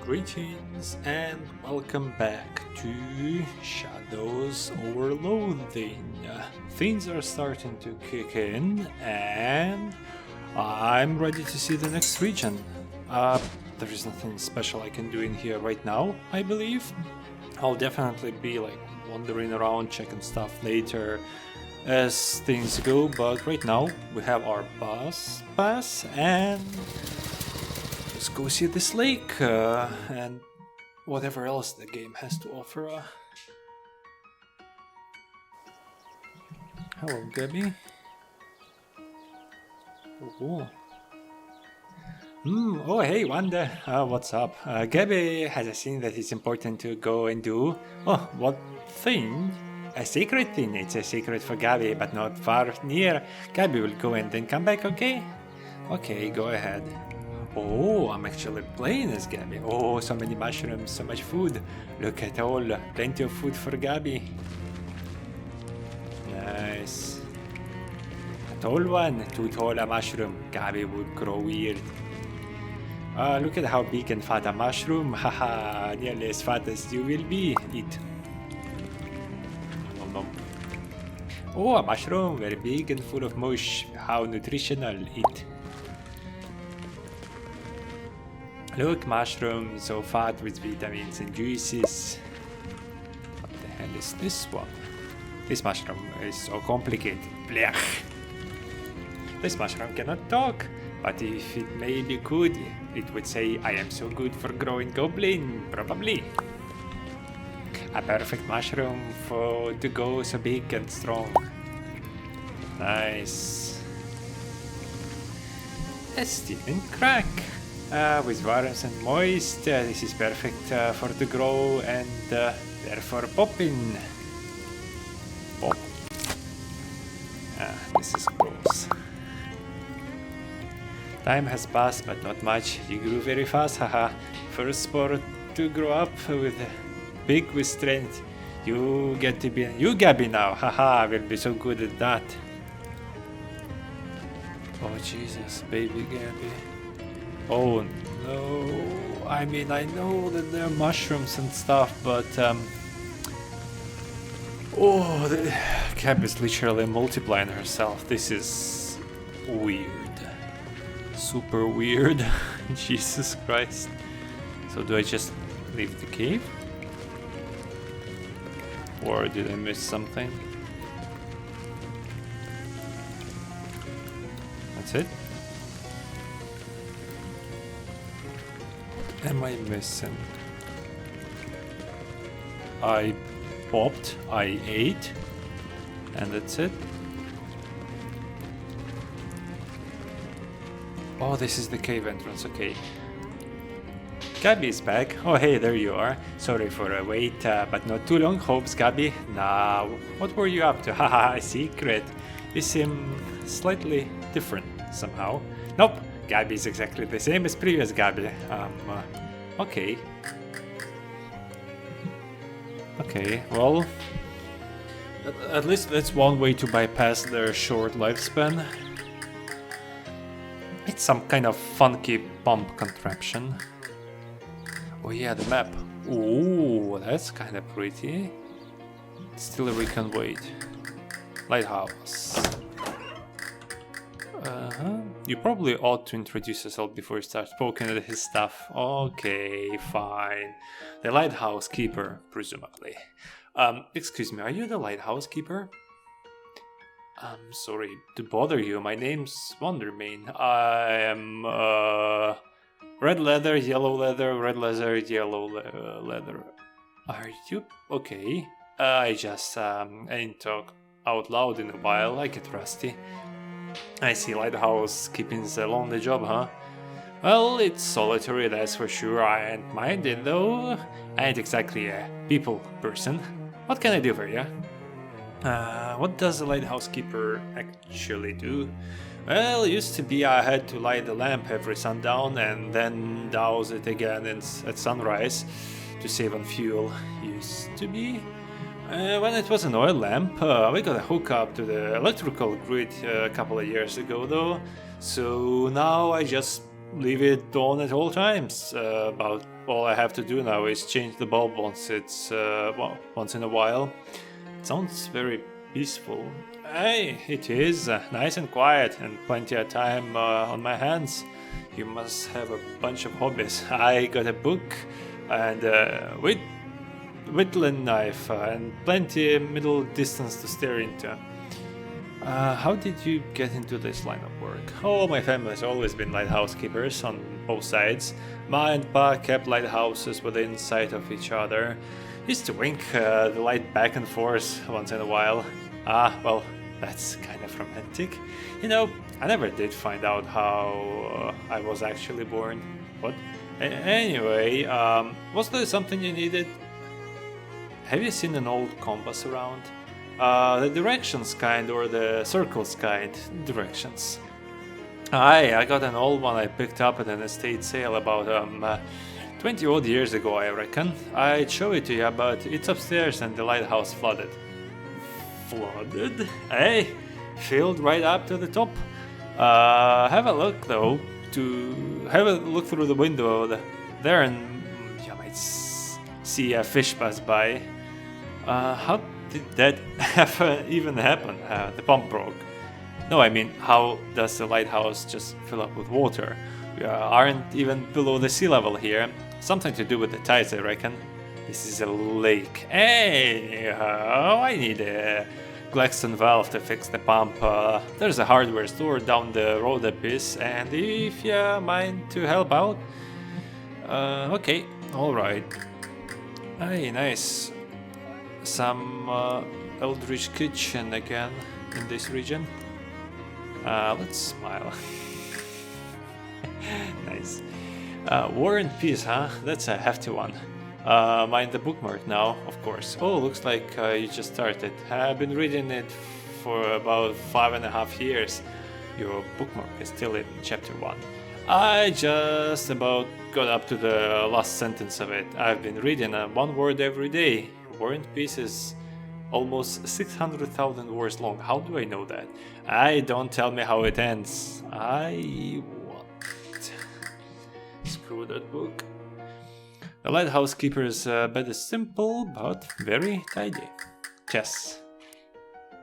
Greetings and welcome back to Shadows over Loathing. Things are starting to kick in and I'm ready to see the next region. There is nothing special I can do in here right now, I believe. I'll definitely be wandering around checking stuff later as things go, but right now we have our bus pass and let's go see this lake and whatever else the game has to offer. Hello, Gabby. Oh, hey, Wanda. What's up? Gabby has a thing that is important to go and do. Oh, what thing? A secret thing. It's a secret for Gabby, but not far near. Gabby will go and then come back, okay? Okay, go ahead. Oh, I'm actually playing as Gabby. Oh, so many mushrooms, so much food. Look at all, plenty of food for Gabby. Nice. A tall one, too tall a mushroom. Gabby would grow weird. Look at how big and fat a mushroom. Haha, nearly as fat as you will be. Eat. Nom nom. Oh, a mushroom, very big and full of mush. How nutritional. Eat. Look, mushroom, so fat with vitamins and juices. What the hell is this one? This mushroom is so complicated. Blech. This mushroom cannot talk, but if it maybe could, it would say, I am so good for growing goblin, probably. A perfect mushroom to go so big and strong. Nice. A steaming crack. With warm and moist, this is perfect for to grow and therefore popping. Pop. This is gross. Time has passed, but not much. You grew very fast, haha. First sport to grow up with big with strength. You get to be you Gabby now, haha. I will be so good at that. Oh Jesus, baby Gabby. Oh no, I mean I know that there are mushrooms and stuff, but oh, the Gab is literally multiplying herself. This is weird. Super weird. Jesus Christ. So do I just leave the cave? Or did I miss something? That's it? Am I missing? I popped, I ate, and that's it. Oh, this is the cave entrance, okay. Gabby is back. Oh, hey, there you are. Sorry for a wait, but not too long. Hopes, Gabby. Now, what were you up to? Haha, secret. You seem slightly different somehow. Nope. Gabby is exactly the same as previous Gabby. Okay. Okay, well, at least that's one way to bypass their short lifespan. It's some kind of funky pump contraption. Oh yeah, the map. Ooh, that's kind of pretty. Still we can wait. Lighthouse. You probably ought to introduce yourself before you start poking at his stuff. Okay, fine. The lighthouse keeper, presumably. Excuse me, are you the lighthouse keeper? I'm sorry to bother you. My name's Wondermane. I am red leather, yellow leather, red leather, yellow leather. Are you okay? I just ain't talk out loud in a while. I get rusty. I see lighthouse keeping's a lonely job, huh? Well, it's solitary, that's for sure. I ain't mind it though. I ain't exactly a people person. What can I do for you? What does a lighthouse keeper actually do? Well, used to be I had to light the lamp every sundown and then douse it again at sunrise to save on fuel. Used to be. When it was an oil lamp, we got a hookup to the electrical grid a couple of years ago though, so now I just leave it on at all times. About all I have to do now is change the bulb once in a while. It sounds very peaceful. Hey, it is nice and quiet and plenty of time on my hands. You must have a bunch of hobbies. I got a book and whittling knife and plenty middle distance to stare into. How did you get into this line of work? Oh, my family has always been lighthouse keepers on both sides. Ma and Pa kept lighthouses within sight of each other. Used to wink the light back and forth once in a while. Well, that's kind of romantic. You know, I never did find out how I was actually born. What? Anyway, was there something you needed? Have you seen an old compass around? The directions kind or the circles kind? Directions. I got an old one I picked up at an estate sale about 20 odd years ago, I reckon. I'd show it to you, but it's upstairs and the lighthouse flooded. Flooded? Hey, filled right up to the top. Have a look though. Have a look through the window there, and you might see a fish pass by. How did that even happen? The pump broke. No, I mean, how does the lighthouse just fill up with water? We aren't even below the sea level here. Something to do with the tides, I reckon. This is a lake. Hey, I need a Glaxton valve to fix the pump. There's a hardware store down the road a piece, and if you mind to help out. Okay, alright. Hey, nice. Some Eldritch Kitchen again in this region. Let's smile. Nice. War and Peace, huh? That's a hefty one. Mind the bookmark now, of course. Oh, looks like you just started. I've been reading it for about 5.5 years. Your bookmark is still in chapter 1. I just about got up to the last sentence of it. I've been reading one word every day. War and Peace is almost 600,000 words long. How do I know that? Don't tell me how it ends. I want. Screw that book. The lighthouse keeper's bed is simple but very tidy. Chess.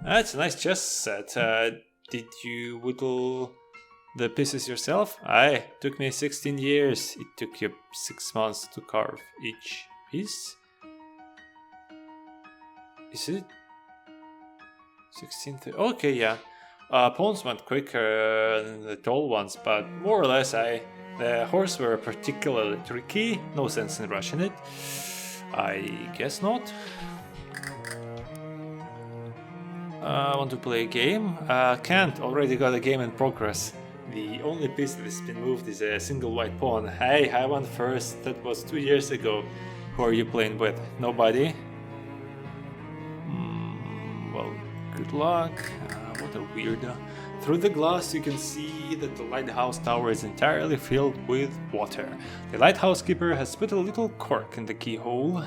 That's a nice chess set. Did you whittle the pieces yourself? Aye, took me 16 years. It took you 6 months to carve each piece. Is it 16? Okay, yeah. Pawns went quicker than the tall ones, but more or less the horse were particularly tricky. No sense in rushing it. I guess not. Want to play a game? Can't. Already got a game in progress. The only piece that has been moved is a single white pawn. Hey, I won first. That was 2 years ago. Who are you playing with? Nobody? Well, good luck. What a weirdo. Through the glass you can see that the lighthouse tower is entirely filled with water. The lighthouse keeper has put a little cork in the keyhole.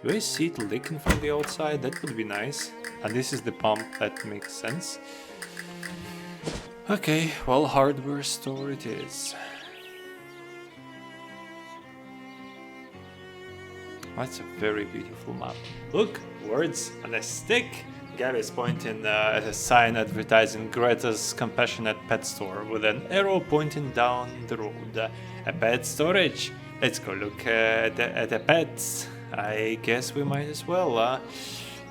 Do I see it leaking from the outside? That would be nice. And this is the pump, that makes sense. Okay, well, hardware store it is. That's a very beautiful map. Look, words and a stick. Gabby is pointing at a sign advertising Greta's Compassionate Pet Store with an arrow pointing down the road. A pet storage. Let's go look at the pets. I guess we might as well.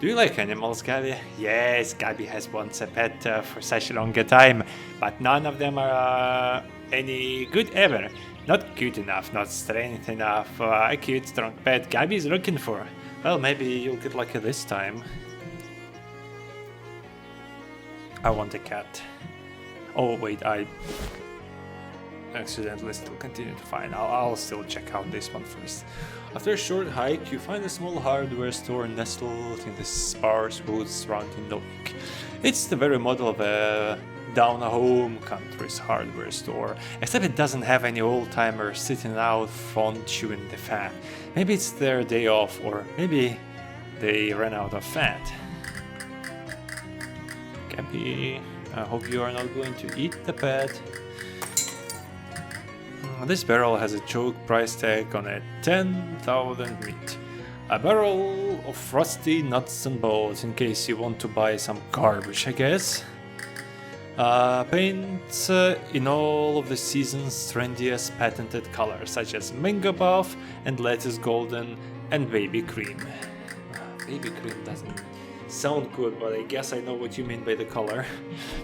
Do you like animals, Gabby? Yes, Gabby has once a pet for such a long time, but none of them are any good ever. Not cute enough, not strength enough. A cute, strong pet Gabby is looking for. Well, maybe you'll get lucky this time. I want a cat. Oh wait, I accidentally still continue to find. I'll still check out this one first. After a short hike, you find a small hardware store nestled in the sparse woods surrounding the lake. It's the very model of a down-home country's hardware store, except it doesn't have any old-timers sitting out front chewing the fat. Maybe it's their day off, or maybe they ran out of fat. Gabby, I hope you are not going to eat the pet. This barrel has a joke price tag on it, 10,000 meat. A barrel of rusty nuts and bolts in case you want to buy some garbage, I guess. Paint in all of the season's trendiest patented colors, such as mango buff and lettuce golden and baby cream. Baby cream doesn't sound good, but I guess I know what you mean by the color.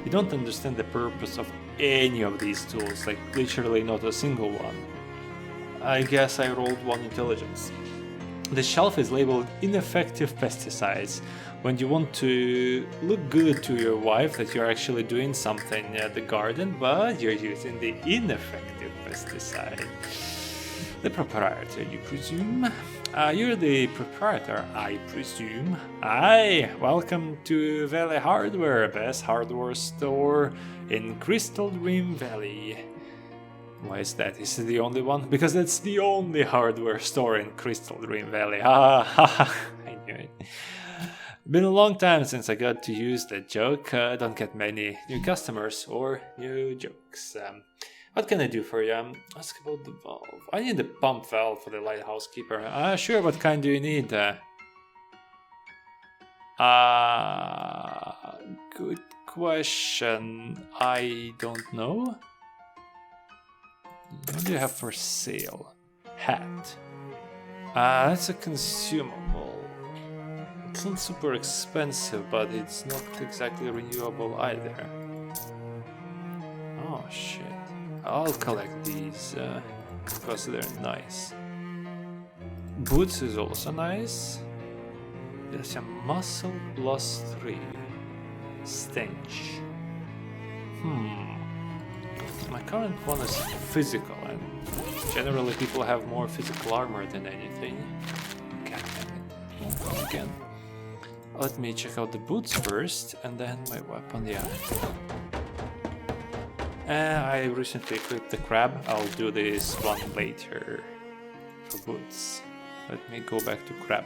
You don't understand the purpose of any of these tools, like literally not a single one. I guess I rolled 1 intelligence. The shelf is labeled ineffective pesticides. When you want to look good to your wife that you're actually doing something at the garden, but you're using the ineffective pesticide. The proprietor, you presume? You're the proprietor, I presume. Aye, welcome to Valley Hardware, best hardware store in Crystal Dream Valley. Why is that? Is it the only one? Because that's the only hardware store in Crystal Dream Valley. Ha ha! I knew it. Been a long time since I got to use that joke. Don't get many new customers or new jokes. What can I do for you? Ask about the valve. I need a pump valve for the lighthouse keeper. Sure, what kind do you need? Good question. I don't know. What do you have for sale? Hat. That's a consumable. It's not super expensive, but it's not exactly renewable either. Oh shit. I'll collect these because they're nice. Boots is also nice. There's a muscle +3. Stench. My current one is physical, and generally people have more physical armor than anything. God damn it. Again. Let me check out the boots first, and then my weapon, yeah. I recently equipped the crab. I'll do this one later for boots. Let me go back to crab.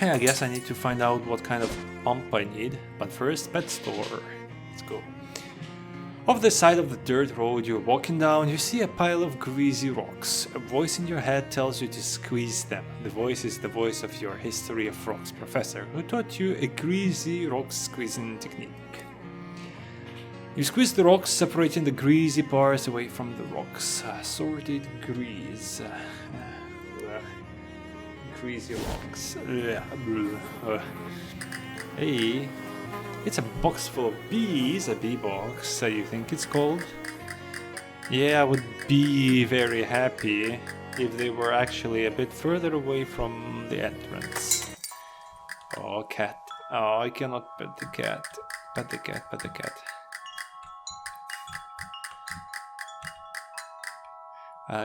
I guess I need to find out what kind of pump I need, but first, pet store. Let's go. Off the side of the dirt road you're walking down, you see a pile of greasy rocks. A voice in your head tells you to squeeze them. The voice is the voice of your History of Rocks professor, who taught you a greasy rock squeezing technique. You squeeze the rocks, separating the greasy parts away from the rocks. Sorted grease. Greasy rocks. Hey. It's a box full of bees, a bee box, you think it's called? Yeah, I would be very happy if they were actually a bit further away from the entrance. Oh, cat. Oh, I cannot pet the cat. Pet the cat, pet the cat.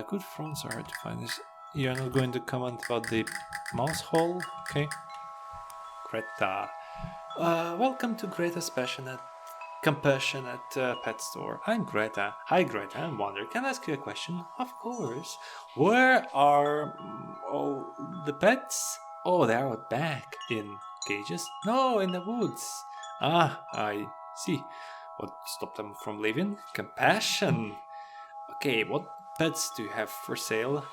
Good fronts are hard to find. You're not going to comment about the mouse hole? Okay. Greta. Welcome to Greta's Compassionate Pet Store. I'm Greta. Hi Greta, I'm Wonder. Can I ask you a question? Of course. Where are the pets? Oh, they're out back. In cages? No, in the woods. Ah, I see. What stopped them from leaving? Compassion. Okay, what pets do you have for sale?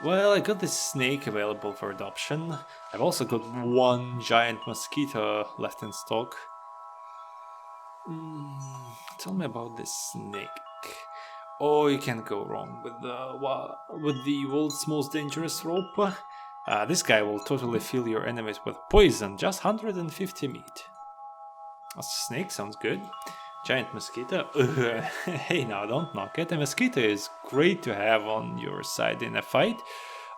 Well, I got this snake available for adoption. I've also got 1 giant mosquito left in stock. Tell me about this snake. Oh, you can't go wrong with the world's most dangerous rope. This guy will totally fill your enemies with poison. Just 150 meat. A snake sounds good. Giant mosquito? Hey, now don't knock it. A mosquito is great to have on your side in a fight.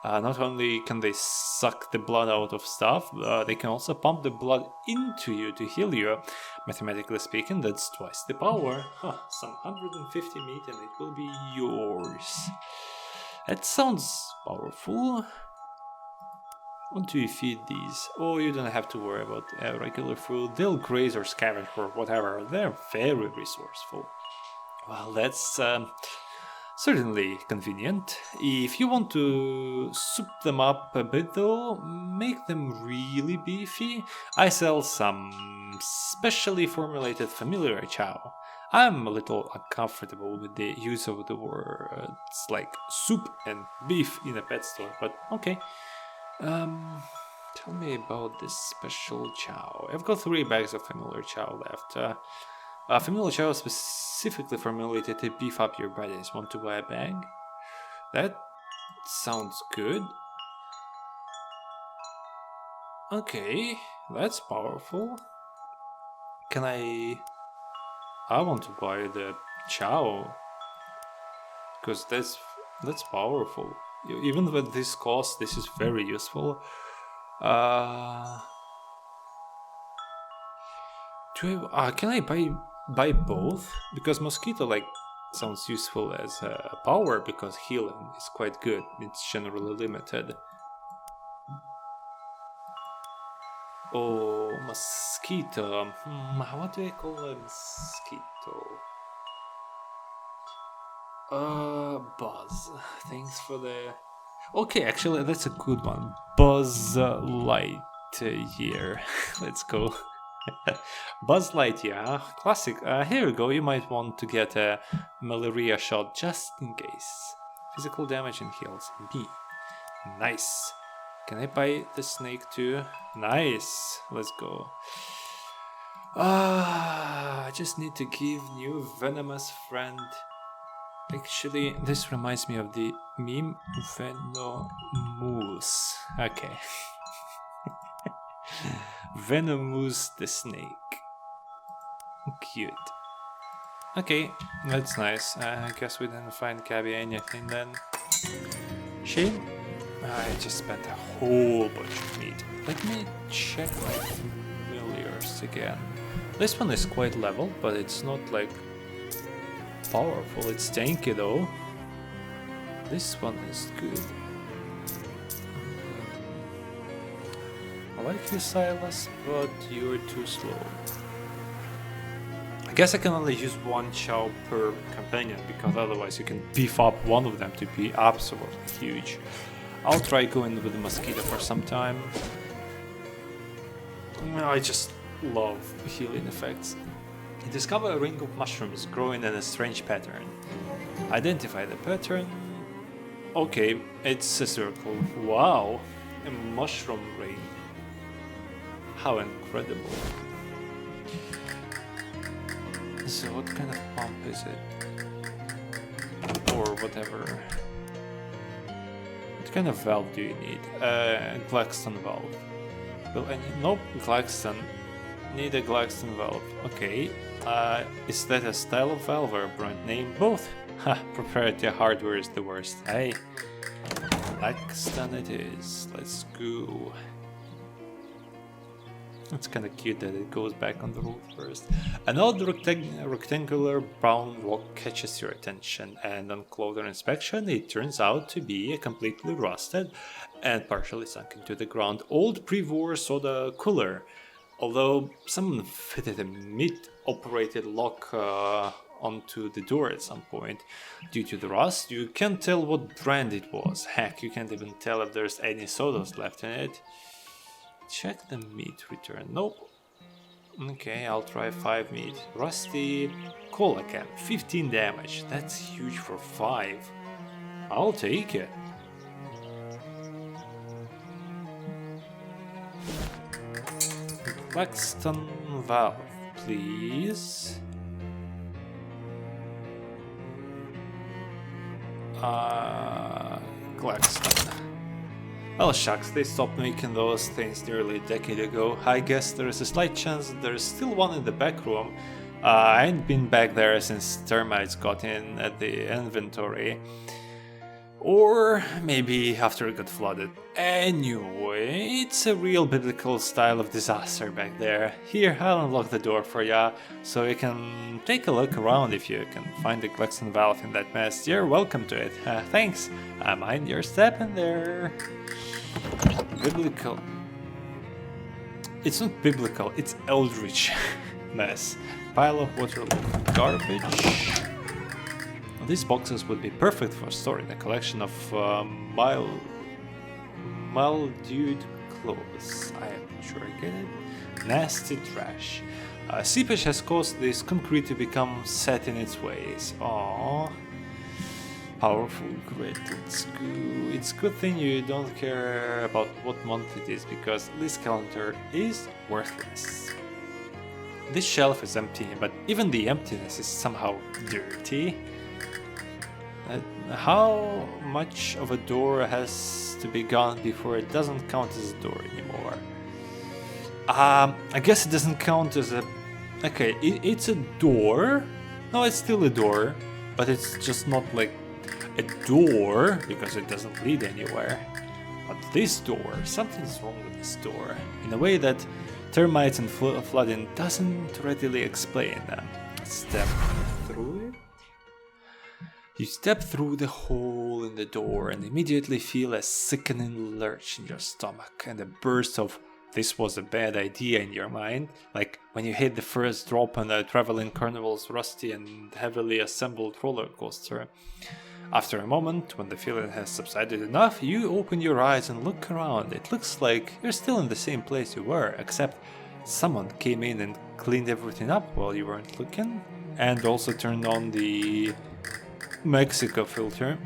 Not only can they suck the blood out of stuff, they can also pump the blood into you to heal you. Mathematically speaking, that's twice the power. Some 150 meat and it will be yours. That sounds powerful. What do you feed these? Oh, you don't have to worry about regular food. They'll graze or scavenge or whatever. They're very resourceful. Well, that's certainly convenient. If you want to soup them up a bit though, make them really beefy, I sell some specially formulated familiar chow. I'm a little uncomfortable with the use of the words like soup and beef in a pet store, but okay. Tell me about this special chow. I've got 3 bags of familiar chow left. Familiar chow specifically formulated to beef up your bodies. Want to buy a bag? That sounds good. Okay, that's powerful. Can I want to buy the chow because that's powerful. Even with this cost, this is very useful. Can I buy both? Because mosquito like sounds useful as a power because healing is quite good. It's generally limited. Oh, mosquito. What do I call a mosquito? Buzz. Thanks for the... Okay, actually, that's a good one. Buzz Lightyear. Let's go. Buzz Lightyear, classic. Here we go. You might want to get a malaria shot just in case. Physical damage and heals me. Nice. Can I buy the snake too? Nice. Let's go. I just need to give new venomous friend. Actually, this reminds me of the meme Venomous. Okay. Venomous the snake. Cute. Okay, that's nice. I guess we didn't find Gabby anything then. Shame. I just spent a whole bunch of meat. Let me check my familiars again. This one is quite level, but it's not like powerful. It's tanky though. This one is good. I like you, Silas, but you're too slow. I guess I can only use 1 chow per companion because otherwise you can beef up one of them to be absolutely huge. I'll try going with the mosquito for some time. I just love healing effects. Discover a ring of mushrooms growing in a strange pattern. Identify the pattern. Okay, it's a circle. Wow, a mushroom ring. How incredible. So what kind of pump is it? Or whatever. What kind of valve do you need? Glaxton valve. Well, nope, Glaxton. Need a Glaxton valve. Okay. Is that a style of valve or a brand name? Both. Ha, proprietary hardware is the worst. Hey. Glaxton it is. Let's go. It's kind of cute that it goes back on the roof first. An odd rectangular brown rock catches your attention, and on closer inspection it turns out to be a completely rusted and partially sunk into the ground old pre-war soda cooler. Although someone fitted a mid-operated lock onto the door at some point. Due to the rust, you can't tell what brand it was. Heck, you can't even tell if there's any sodas left in it. Check the meat return. Nope. Okay, I'll try 5 meat. Rusty cola can. 15 damage. That's huge for 5. I'll take it. Glaxton valve, please. Glaxton. Well, shucks, they stopped making those things nearly a decade ago. I guess there is a slight chance that there's still one in the back room. I ain't been back there since termites got in at the inventory. Or maybe after it got flooded. Anyway, it's a real biblical style of disaster back there. Here, I'll unlock the door for ya, so you can take a look around if you can find the Glaxton valve in that mess. You're welcome to it. Thanks. Mind your step in there. Biblical. It's not biblical, it's eldritch mess. Pile of waterlogged garbage. These boxes would be perfect for storing a collection of mildewed clothes. I am sure I get it. Nasty trash. Seepage has caused this concrete to become set in its ways. Aww. Powerful grit. It's good thing you don't care about what month it is, because this calendar is worthless. This shelf is empty, but even the emptiness is somehow dirty. How much of a door has to be gone before it doesn't count as a door anymore? I guess it doesn't count as a... Okay, it's a door. No, it's still a door, but it's just not like a door because it doesn't lead anywhere. But this door, something's wrong with this door in a way that termites and flooding doesn't readily explain. Step through it. You step through the hole in the door and immediately feel a sickening lurch in your stomach and a burst of "this was a bad idea" in your mind, like when you hit the first drop on a traveling carnival's rusty and heavily assembled roller coaster. After a moment, when the feeling has subsided enough, you open your eyes and look around. It looks like you're still in the same place you were, except someone came in and cleaned everything up while you weren't looking, and also turned on the Mexico filter.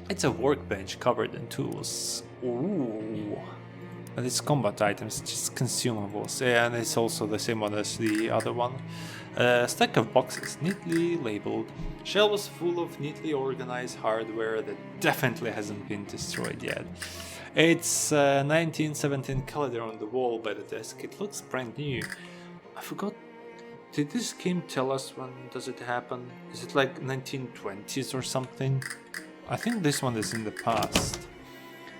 It's a workbench covered in tools. Ooh. And it's combat items, just consumables. Yeah, and it's also the same one as the other one. A stack of boxes, neatly labeled. Shelves full of neatly organized hardware that definitely hasn't been destroyed yet. It's 1917 calendar on the wall by the desk. It looks brand new. I forgot. Did this game tell us when does it happen? Is it like 1920s or something? I think this one is in the past.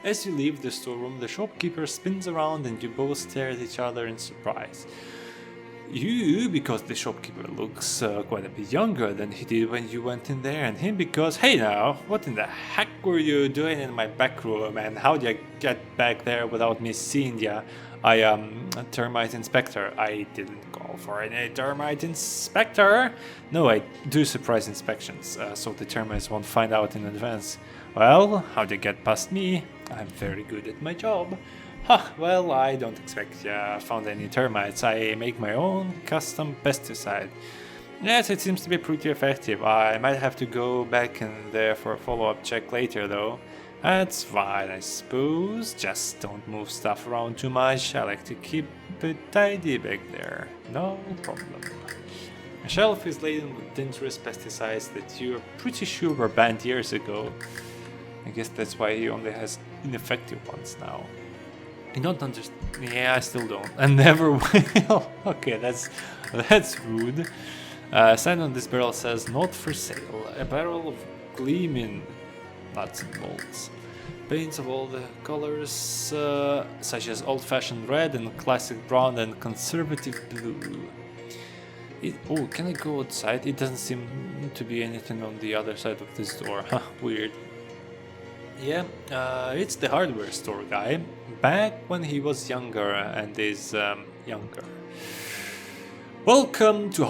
As you leave the storeroom, the shopkeeper spins around and you both stare at each other in surprise. You, because the shopkeeper looks quite a bit younger than he did when you went in there, and him because, hey now, what in the heck were you doing in my back room, and how'd you get back there without me seeing ya? I am a termite inspector. I didn't call for any termite inspector. No, I do surprise inspections, so the termites won't find out in advance. Well, how'd you get past me? I'm very good at my job. Well, I don't expect ya found any termites. I make my own custom pesticide. Yes, it seems to be pretty effective. I might have to go back in there for a follow-up check later though. That's fine, I suppose. Just don't move stuff around too much. I like to keep it tidy back there. No problem. A shelf is laden with dangerous pesticides that you're pretty sure were banned years ago. I guess that's why he only has ineffective ones now. I don't understand. Yeah, I still don't. I never will. Okay, that's rude. Sign on this barrel says "not for sale." A barrel of gleaming nuts and bolts. Paints of all the colors, such as old-fashioned red and classic brown and conservative blue. Oh, can I go outside? It doesn't seem to be anything on the other side of this door. Huh, weird. Yeah, it's the hardware store guy, back when he was younger and is younger. Welcome to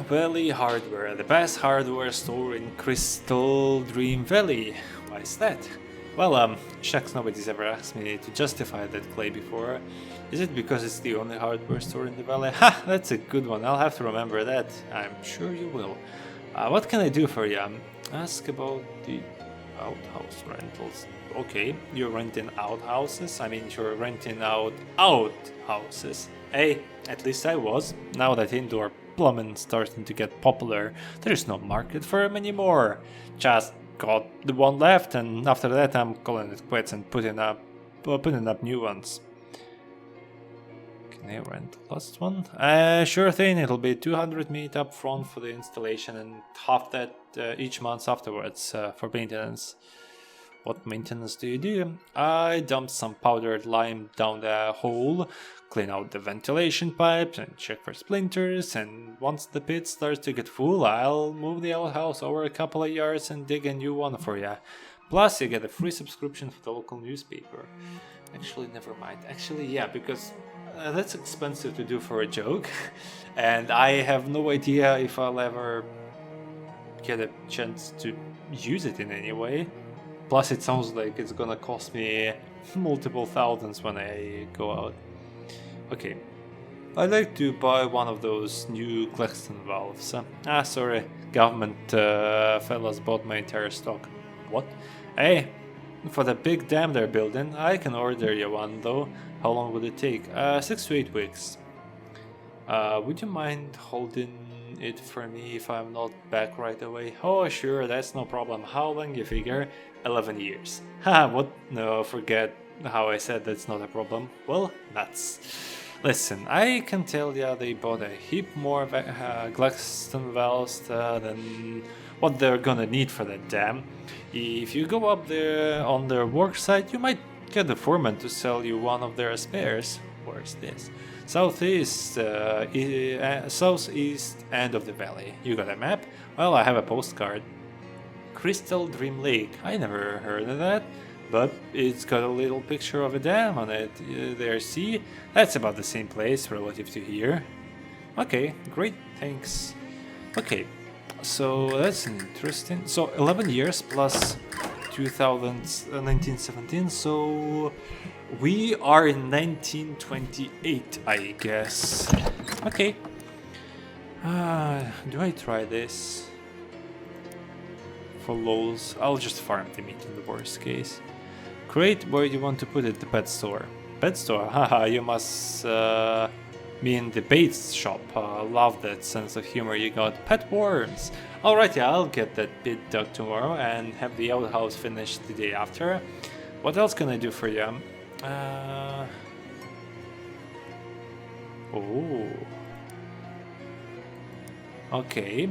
Valley Hardware, the best hardware store in Crystal Dream Valley. Why is that? Well, shucks, nobody's ever asked me to justify that claim before. Is it because it's the only hardware store in the valley? Ha, that's a good one, I'll have to remember that. I'm sure you will. What can I do for you? Ask about the outhouse rentals. Okay, you're renting outhouses? I mean, you're renting out outhouses. Hey, at least I was. Now that indoor plumbing's starting to get popular, there's no market for them anymore. Just got the one left, and after that I'm calling it quits and putting up new ones. Can I rent the last one? Sure thing, it'll be 200 meat up front for the installation and half that each month afterwards for maintenance. What maintenance do you do? I dump some powdered lime down the hole, clean out the ventilation pipes and check for splinters, and once the pit starts to get full, I'll move the outhouse over a couple of yards and dig a new one for ya. Plus you get a free subscription for the local newspaper. Actually, never mind. Actually, yeah, because that's expensive to do for a joke, and I have no idea if I'll ever get a chance to use it in any way. Plus it sounds like it's gonna cost me multiple thousands when I go out. Okay, I'd like to buy one of those new Glexton valves. Sorry, government fellas bought my entire stock. What? Hey, for the big dam they're building, I can order you one though. How long would it take? 6 to 8 weeks. Would you mind holding it for me if I'm not back right away? Oh, sure, that's no problem. How long you figure? 11 years. Haha, what? No, forget how I said that's not a problem. Well, nuts. Listen, I can tell ya they bought a heap more Gluckston valves than what they're gonna need for that dam. If you go up there on their work site, you might get the foreman to sell you one of their spares. Where's this? Southeast end of the valley. You got a map? Well, I have a postcard. Crystal Dream Lake. I never heard of that, but it's got a little picture of a dam on it. There, see? That's about the same place relative to here. Okay, great, thanks. Okay, so that's interesting. So 11 years plus 1917, so we are in 1928, I guess. Okay. Do I try this? For lols, I'll just farm the meat in the worst case. Great, where do you want to put it? The pet store. Pet store? Haha, you must mean the bait shop. Love that sense of humor you got. Pet worms. Alright, yeah, I'll get that bit dug tomorrow and have the outhouse finished the day after. What else can I do for you? Oh. Okay.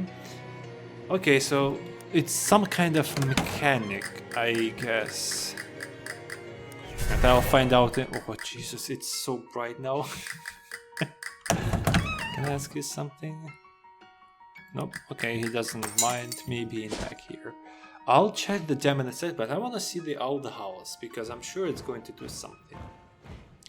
Okay, so it's some kind of mechanic, I guess. And I'll find out. Oh, Jesus, it's so bright now. Can I ask you something? Nope. Okay, he doesn't mind me being back here. I'll check the dam in a sec, but I want to see the old house because I'm sure it's going to do something.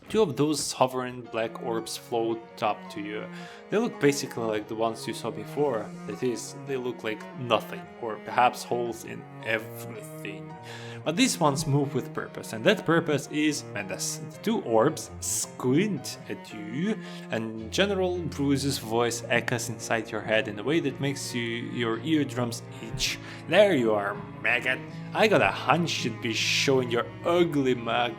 Two of those hovering black orbs float up to you. They look basically like the ones you saw before. That is, they look like nothing, or perhaps holes in everything. But these ones move with purpose, and that purpose is madness. The two orbs squint at you, and General Bruce's voice echoes inside your head in a way that makes your eardrums itch. There you are, maggot. I got a hunch you'd be showing your ugly mug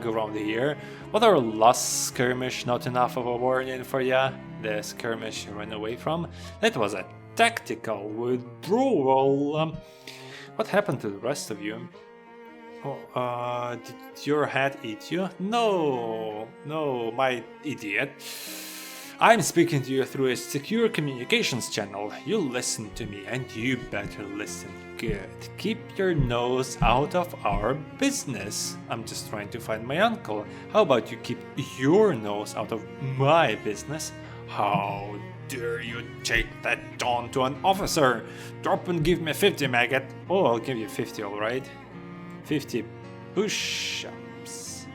around here. What our last skirmish not enough of a warning for ya? The skirmish you ran away from? That was a tactical withdrawal. What happened to the rest of you? Oh, did your hat eat you? No, my idiot. I'm speaking to you through a secure communications channel. You listen to me, and you better listen good. Keep your nose out of our business. I'm just trying to find my uncle. How about you keep your nose out of my business? How dare you take that on to an officer? Drop and give me 50, maggot. Oh, I'll give you 50, alright. 50 push-ups.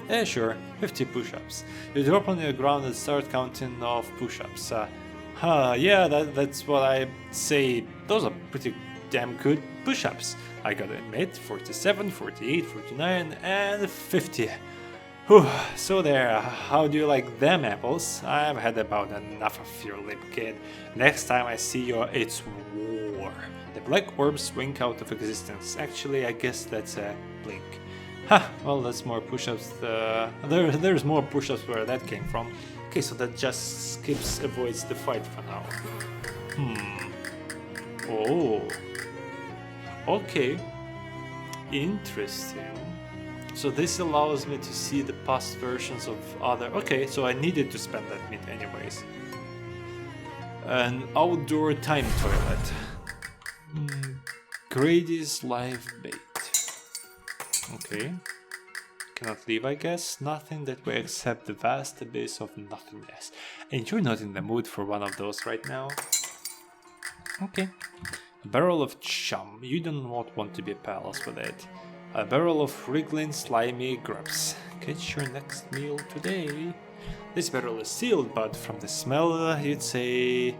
Yeah, sure, 50 push-ups. You drop on the ground and start counting off push-ups. Yeah, that's what I say. Those are pretty damn good push-ups. I gotta admit, 47, 48, 49, and 50. Whew, so there, how do you like them apples? I've had about enough of your lip, kid. Next time I see you, it's war. The black orbs wink out of existence. Actually, I guess that's a blink. Ha! Well, that's more push-ups. There's more push-ups where that came from. Okay, so that just avoids the fight for now. Oh. Okay. Interesting. So this allows me to see the past versions of other... Okay, so I needed to spend that meat anyways. An outdoor time toilet. Grady's live bait. Okay. Cannot leave, I guess. Nothing that way except the vast abyss of nothingness. And you're not in the mood for one of those right now. Okay. A barrel of chum. You do not want to be pals with it. A barrel of wriggling, slimy grubs. Catch your next meal today. This barrel is sealed, but from the smell, you'd say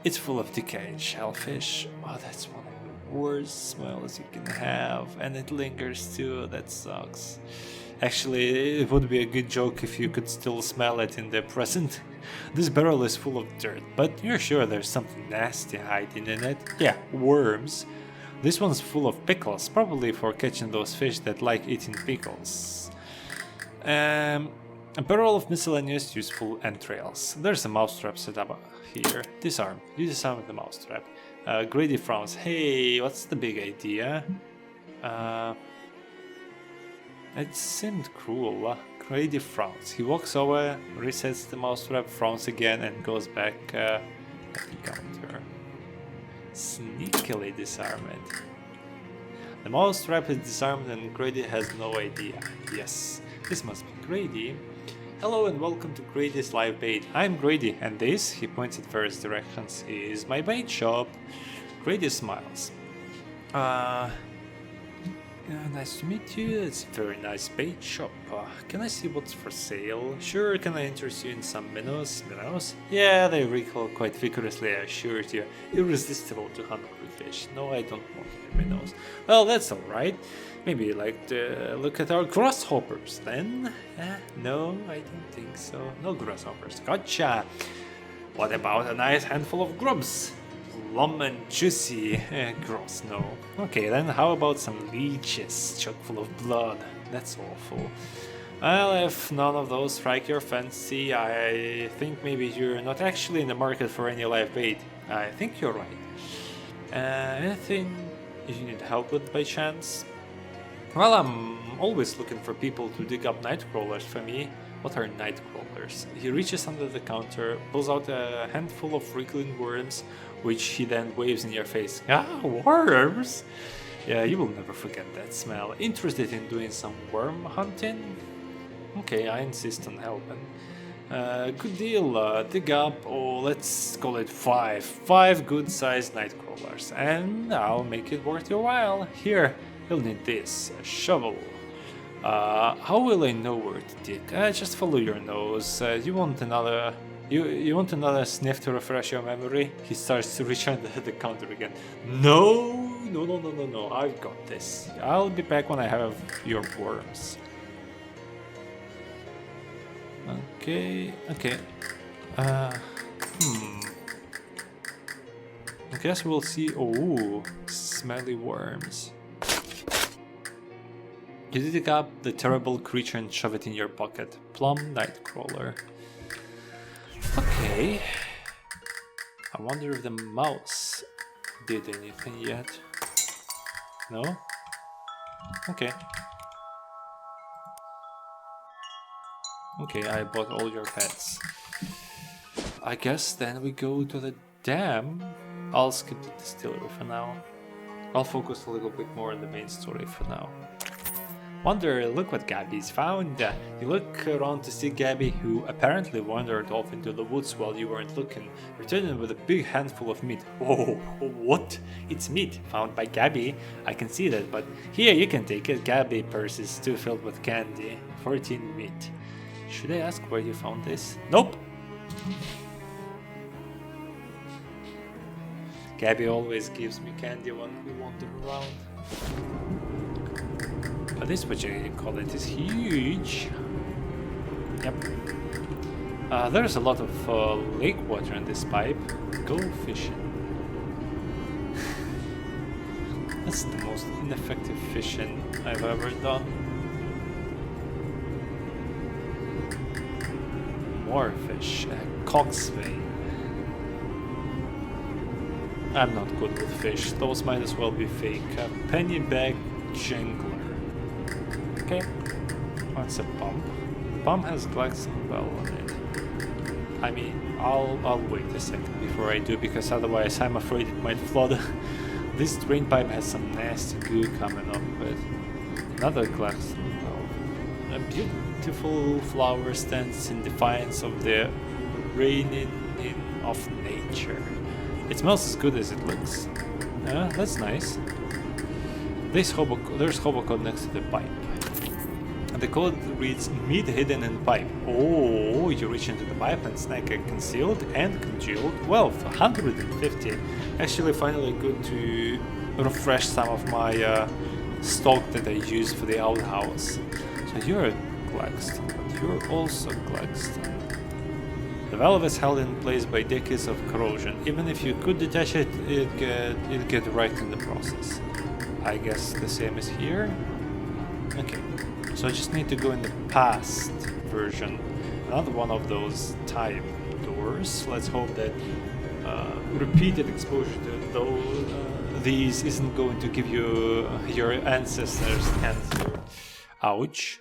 it's full of decayed shellfish. Oh, that's one of the worst smells you can have, and it lingers too. That sucks. Actually, it would be a good joke if you could still smell it in the present. This barrel is full of dirt, but you're sure there's something nasty hiding in it? Yeah, worms. This one's full of pickles, probably for catching those fish that like eating pickles. A barrel of miscellaneous useful entrails. There's a mousetrap set up here. Disarm. You disarm the mousetrap. Grady frowns. Hey, what's the big idea? It seemed cruel. Grady frowns. He walks over, resets the mousetrap, frowns again, and goes back at the counter. Sneakily disarm it. The mousetrap is disarmed and Grady has no idea. Yes, this must be Grady. Hello and welcome to Grady's Live Bait. I'm Grady and this, he points at various directions, is my bait shop. Grady smiles. Nice to meet you. It's a very nice bait shop. Can I see what's for sale? Sure, can I interest you in some minnows? Minnows? Yeah, they recoil quite vigorously, I assure you. Irresistible to hungry fish. No, I don't want any minnows. Well, that's alright. Maybe you'd like to look at our grasshoppers then? No, I don't think so. No grasshoppers. Gotcha! What about a nice handful of grubs? Plump and juicy. Gross, no. Okay, then how about some leeches chock full of blood? That's awful. Well, if none of those strike your fancy, I think maybe you're not actually in the market for any live bait. I think you're right. Anything you need help with by chance? Well, I'm always looking for people to dig up night crawlers for me. What are night crawlers? He reaches under the counter, pulls out a handful of wriggling worms, which he then waves in your face. Ah, worms! Yeah, you will never forget that smell. Interested in doing some worm hunting? Okay, I insist on helping. Good deal, dig up, let's call it five good-sized night crawlers, and I'll make it worth your while. Here, you'll need this, a shovel. How will I know where to dig? Just follow your nose. You want another sniff to refresh your memory? He starts to reach under the counter again. No, I've got this. I'll be back when I have your worms. Okay. I guess we'll see. Oh, smelly worms. You dig up the terrible creature and shove it in your pocket. Plum Nightcrawler. Okay. I wonder if the mouse did anything yet. No? Okay. Okay, I bought all your pets. I guess then we go to the dam. I'll skip the distillery for now. I'll focus a little bit more on the main story for now. Wonder, look what Gabby's found. You look around to see Gabby, who apparently wandered off into the woods while you weren't looking, returning with a big handful of meat. Oh, what? It's meat, found by Gabby. I can see that, but here you can take it. Gabby purse is too filled with candy. 14 meat. Should I ask where you found this? Nope! Gabby always gives me candy when we wander around. But this, what you call it, is huge. Yep. There's a lot of lake water in this pipe. Go fishing. That's the most ineffective fishing I've ever done. More fish. Coxswain. I'm not good with fish. Those might as well be fake. Pennyback jangler. Okay. What's a pump? Pump has Glaxon Bell on it. I mean, I'll wait a second before I do, because otherwise I'm afraid it might flood. This drain pipe has some nasty goo coming up with. Another Glaxon Bell. A beautiful flower stands in defiance of the reigning in of nature. It smells as good as it looks. That's nice. There's hobo code next to the pipe. And the code reads meat hidden in pipe. Oh, you reach into the pipe and snag a concealed and congealed wealth. 150. Actually, finally good to refresh some of my stock that I use for the outhouse. So you're a Claxton, but you're also Claxton. The valve is held in place by decades of corrosion. Even if you could detach it, it'd get wrecked in the process. I guess the same is here. Okay, so I just need to go in the past version. Another one of those type doors. Let's hope that repeated exposure to these isn't going to give you your ancestors cancer. Ouch.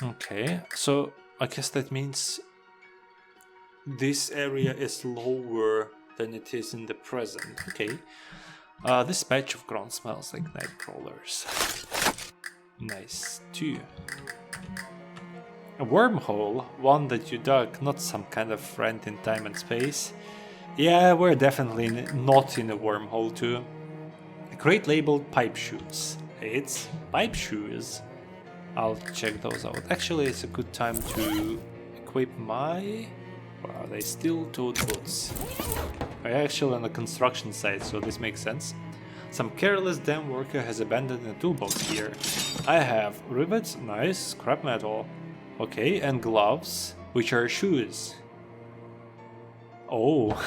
Okay, so I guess that means this area is lower than it is in the present. Okay. This patch of ground smells like night crawlers. Nice, too. A wormhole, one that you dug, not some kind of friend in time and space. Yeah, we're definitely not in a wormhole, too. A crate labeled pipe shoes. It's pipe shoes. I'll check those out. Actually, it's a good time to equip my... Or are they still toad boots? I'm actually on the construction site, so this makes sense. Some careless dam worker has abandoned a toolbox here. I have rivets, nice, scrap metal. Okay, and gloves, which are shoes. Oh.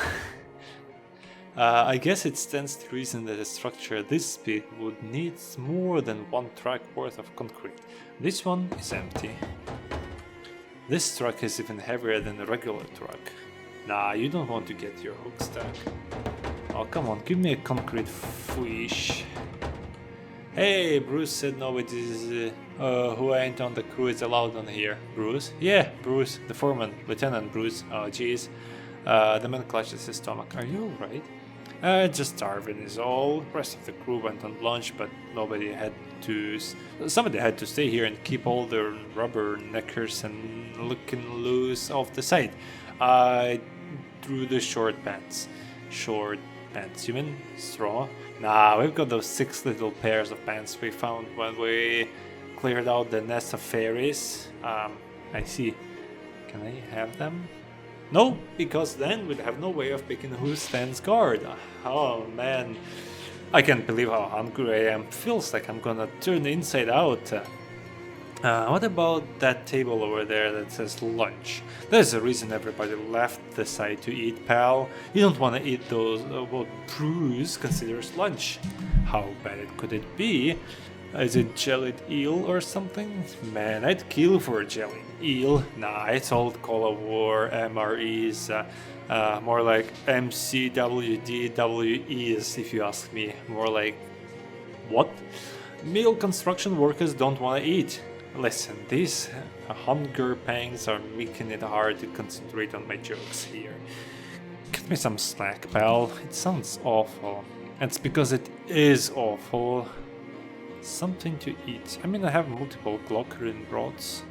I guess it stands to reason that a structure this big would need more than one truck worth of concrete. This one is empty. This truck is even heavier than a regular truck. Nah, you don't want to get your hook stuck. Oh, come on, give me a concrete fish. Hey, Bruce said nobody who ain't on the crew is allowed on here. Bruce? Yeah, Bruce, the foreman, Lieutenant Bruce. Oh, jeez. The man clutches his stomach. Are you alright? Just starving is all. Rest of the crew went on lunch, but somebody had to stay here and keep all their rubberneckers and looking loose off the side. I drew the short pants. Short pants, you mean straw? Nah, we've got those 6 little pairs of pants we found when we cleared out the nest of fairies. I see. Can I have them? No, because then we'd have no way of picking who stands guard. Oh man, I can't believe how hungry I am. Feels like I'm gonna turn inside out. What about that table over there that says lunch? There's a reason everybody left the site to eat, pal. You don't want to eat those, what Bruce considers lunch. How bad could it be? Is it jellied eel or something? Man, I'd kill for a jellied eel. Nah, it's old Call of War MREs. More like MCWDWEs, if you ask me. More like... what? Meal construction workers don't want to eat. Listen, these hunger pangs are making it hard to concentrate on my jokes here. Get me some slack, pal. It sounds awful. It's because it is awful. Something to eat. I mean, I have multiple Glockrin broths.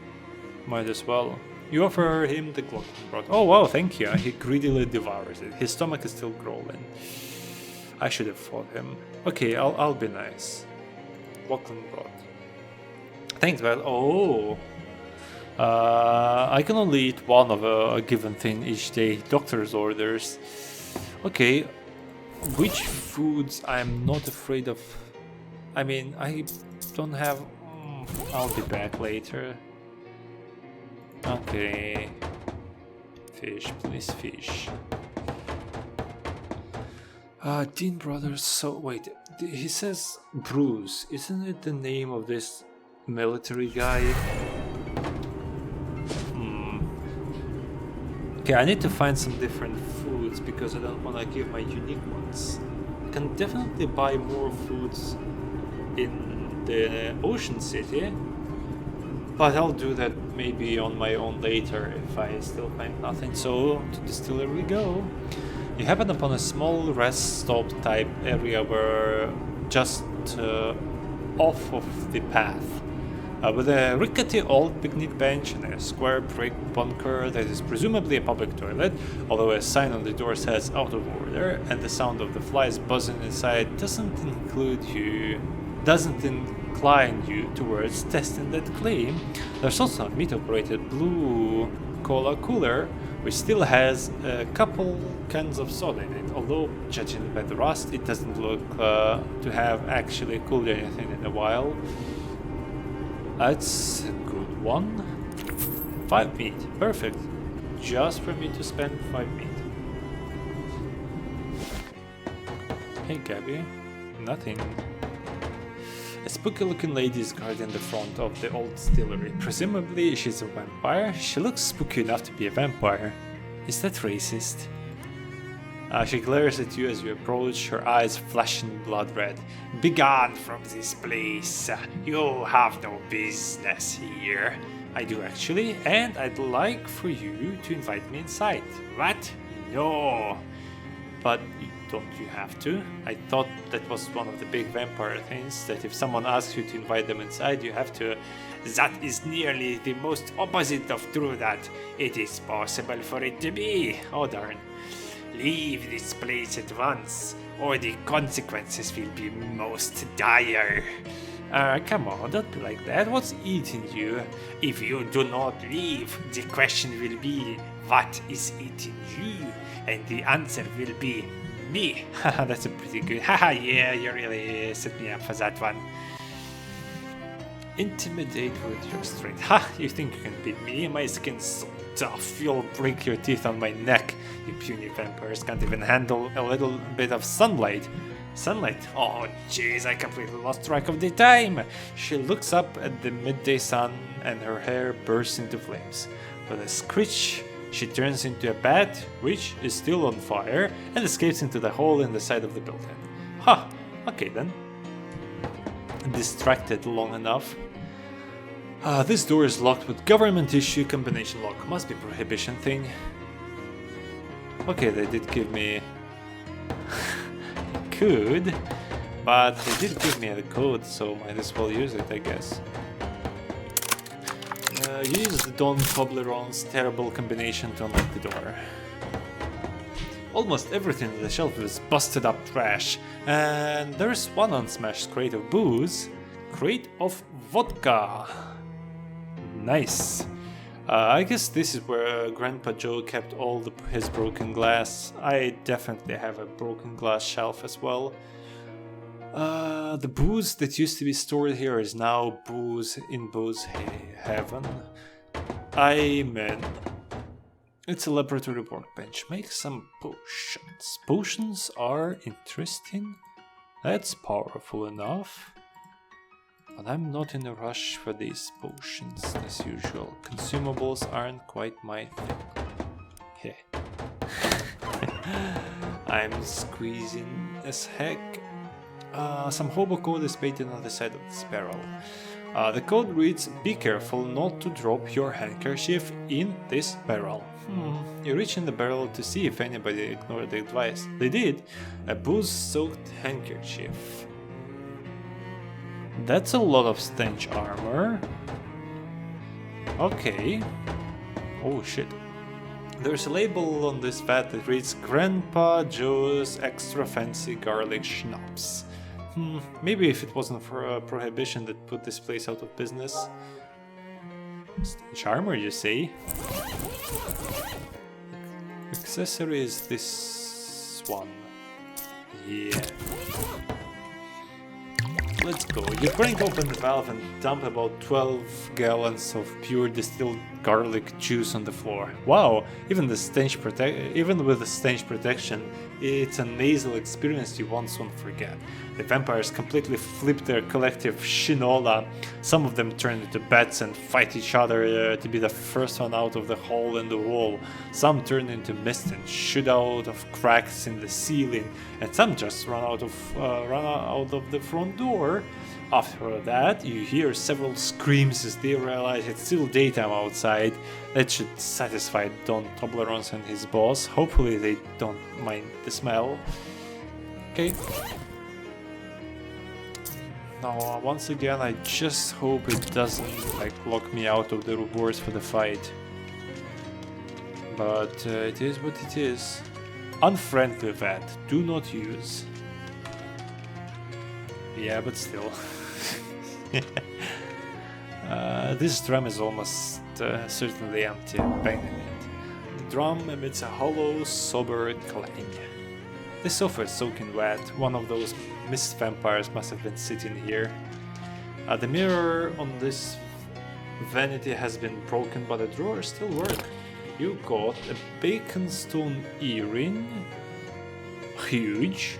Might as well. You offer him the Glockrin broth. Oh wow, thank you. He greedily devours it. His stomach is still growling. I should have fought him. Okay, I'll be nice. Glockrin broth. Thanks, but oh. I can only eat one of a given thing each day. Doctor's orders. Okay. Which foods I'm not afraid of? I mean, I don't have... I'll be back later. Okay. Fish, please, fish. Dean Brothers, so wait, he says Bruce, isn't it the name of this military guy? Okay, I need to find some different foods because I don't want to give my unique ones. I can definitely buy more foods in the Ocean City, but I'll do that maybe on my own later if I still find nothing. So to distillery we go. You happen upon a small rest stop type area where just off of the path, with a rickety old picnic bench and a square brick bunker that is presumably a public toilet, although a sign on the door says out of order, and the sound of the flies buzzing inside doesn't incline you towards testing that claim. There's also a meat-operated blue cola cooler, which still has a couple cans of soda in it, although judging by the rust, it doesn't look to have actually cooled anything in a while. That's a good one. 5 meat, perfect. Just for me to spend 5 meat. Hey Gabby, nothing. A spooky looking lady is guarding the front of the old distillery. Presumably she's a vampire. She looks spooky enough to be a vampire. Is that racist? She glares at you as you approach, her eyes flashing blood red. Begone from this place. You have no business here. I do actually, and I'd like for you to invite me inside. What? No. But don't you have to? I thought that was one of the big vampire things, that if someone asks you to invite them inside, you have to. That is nearly the most opposite of true that it is possible for it to be. Oh darn. Leave this place at once, or the consequences will be most dire. Come on, don't be like that. What's eating you? If you do not leave, the question will be, what is eating you? And the answer will be, me. Haha, that's a pretty good. Haha, yeah, you really set me up for that one. Intimidate with your strength. Ha! You think you can beat me? My skin's so tough. You'll break your teeth on my neck. You puny vampires can't even handle a little bit of sunlight. Sunlight? Oh, jeez, I completely lost track of the time. She looks up at the midday sun and her hair bursts into flames. With a screech, she turns into a bat, which is still on fire, and escapes into the hole in the side of the building. Huh, okay then. Distracted long enough. This door is locked with government issue combination lock. Must be prohibition thing. Okay, they did give me... could, but they did give me the code, so might as well use it, I guess. Use the Don Toblerone's terrible combination to unlock the door. Almost everything on the shelf is busted up trash, and there's one unsmashed crate of booze. Crate of vodka. Nice. I guess this is where Grandpa Joe kept all his broken glass. I definitely have a broken glass shelf as well. The booze that used to be stored here is now booze in booze heaven. Amen. It's a laboratory workbench. Make some potions. Potions are interesting. That's powerful enough. But I'm not in a rush for these potions as usual. Consumables aren't quite my thing. I'm squeezing as heck. Some hobo code is painted on the side of this barrel. The code reads, be careful not to drop your handkerchief in this barrel. You reach in the barrel to see if anybody ignored the advice. They did. A booze-soaked handkerchief. That's a lot of stench armor. Okay. Oh shit. There's a label on this vat that reads Grandpa Joe's Extra Fancy Garlic Schnapps. Maybe if it wasn't for a prohibition that put this place out of business. Stench armor, you say? Accessory is this one. Yeah. Let's go. You crank open the valve and dump about 12 gallons of pure distilled garlic juice on the floor. Wow, even with the stench protection, it's a nasal experience you once won't forget. The vampires completely flip their collective shinola. Some of them turn into bats and fight each other to be the first one out of the hole in the wall. Some turn into mist and shoot out of cracks in the ceiling, and some just run out of the front door. After that, you hear several screams as they realize it's still daytime outside. That should satisfy Don Toblerone and his boss. Hopefully they don't mind the smell. Okay. Now, once again, I just hope it doesn't lock me out of the rewards for the fight. But it is what it is. Unfriendly vat, do not use. Yeah, but still. This drum is almost certainly empty. Bang it. The drum emits a hollow, sober clang. This sofa is soaking wet. One of those mist vampires must have been sitting here. The mirror on this Vanity has been broken, but the drawers still work. You got a bacon stone earring, huge,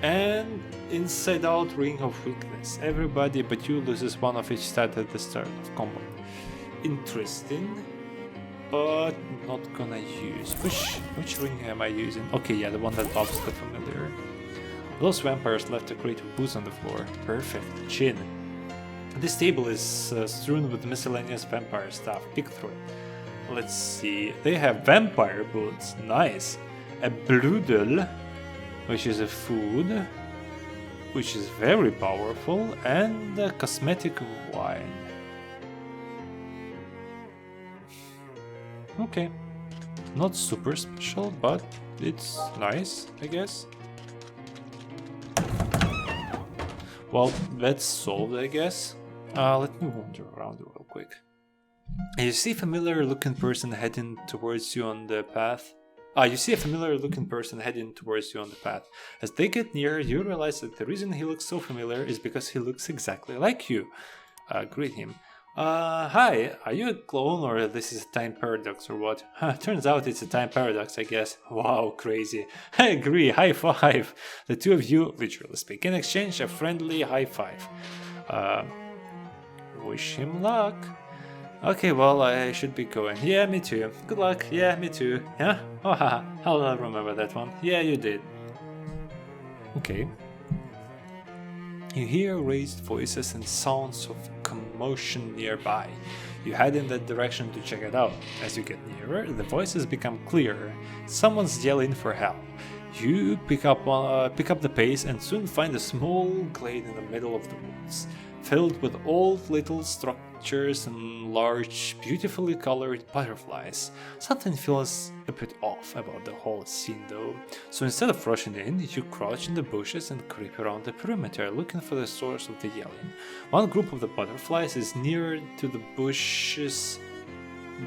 and inside out ring of weakness. Everybody but you loses one of each stat at the start of combat. Interesting, but not gonna use. Which ring am I using? Okay, yeah, the one that pops the familiar. Those vampires left a crate of booze on the floor. Perfect. Chin. This table is strewn with miscellaneous vampire stuff. Pick through it. Let's see. They have vampire boots. Nice. A brudel, which is a food, which is very powerful, and a cosmetic wine. Okay. Not super special, but it's nice, I guess. Well, that's solved, I guess. Let me wander around real quick. You see a familiar looking person heading towards you on the path. You see a familiar looking person heading towards you on the path. As they get nearer, you realize that the reason he looks so familiar is because he looks exactly like you. Greet him. Hi, are you a clone or this is a time paradox or what? Turns out it's a time paradox, I guess. Wow, crazy. I agree, high five. The two of you, literally speaking, exchange a friendly high five. Wish him luck. Okay, well, I should be going. Yeah, me too. Good luck. Yeah, me too. Yeah? Oh, haha. I'll remember that one. Yeah, you did. Okay. You hear raised voices and sounds of commotion nearby. You head in that direction to check it out. As you get nearer, the voices become clearer. Someone's yelling for help. You pick up the pace and soon find a small glade in the middle of the woods, filled with old little structures and large, beautifully colored butterflies. Something feels a bit off about the whole scene though, so instead of rushing in, you crouch in the bushes and creep around the perimeter looking for the source of the yelling. One group of the butterflies is nearer to the bushes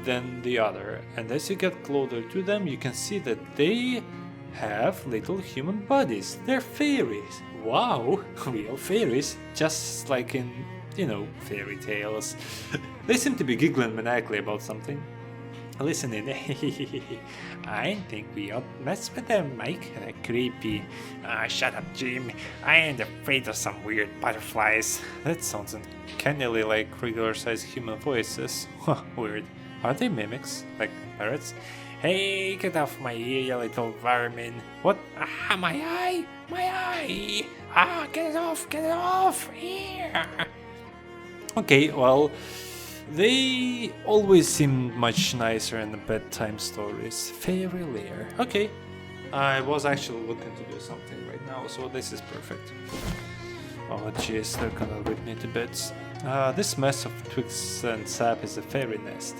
than the other, and as you get closer to them, you can see that they have little human bodies. They're fairies. Wow, real fairies, just like in, fairy tales. They seem to be giggling maniacally about something. Listen in. I think we ought to mess with them, Mike. They're creepy. Shut up, Jim. I ain't afraid of some weird butterflies. That sounds uncannily like regular-sized human voices. Weird. Are they mimics? Like parrots? Hey, get off my ear, you little vermin. What? My eye! My eye! Get it off! Here! Okay, well, they always seem much nicer in the bedtime stories. Fairy lair. Okay, I was actually looking to do something right now, so this is perfect. Oh jeez, they're gonna rip me to bits. This mess of twigs and sap is a fairy nest.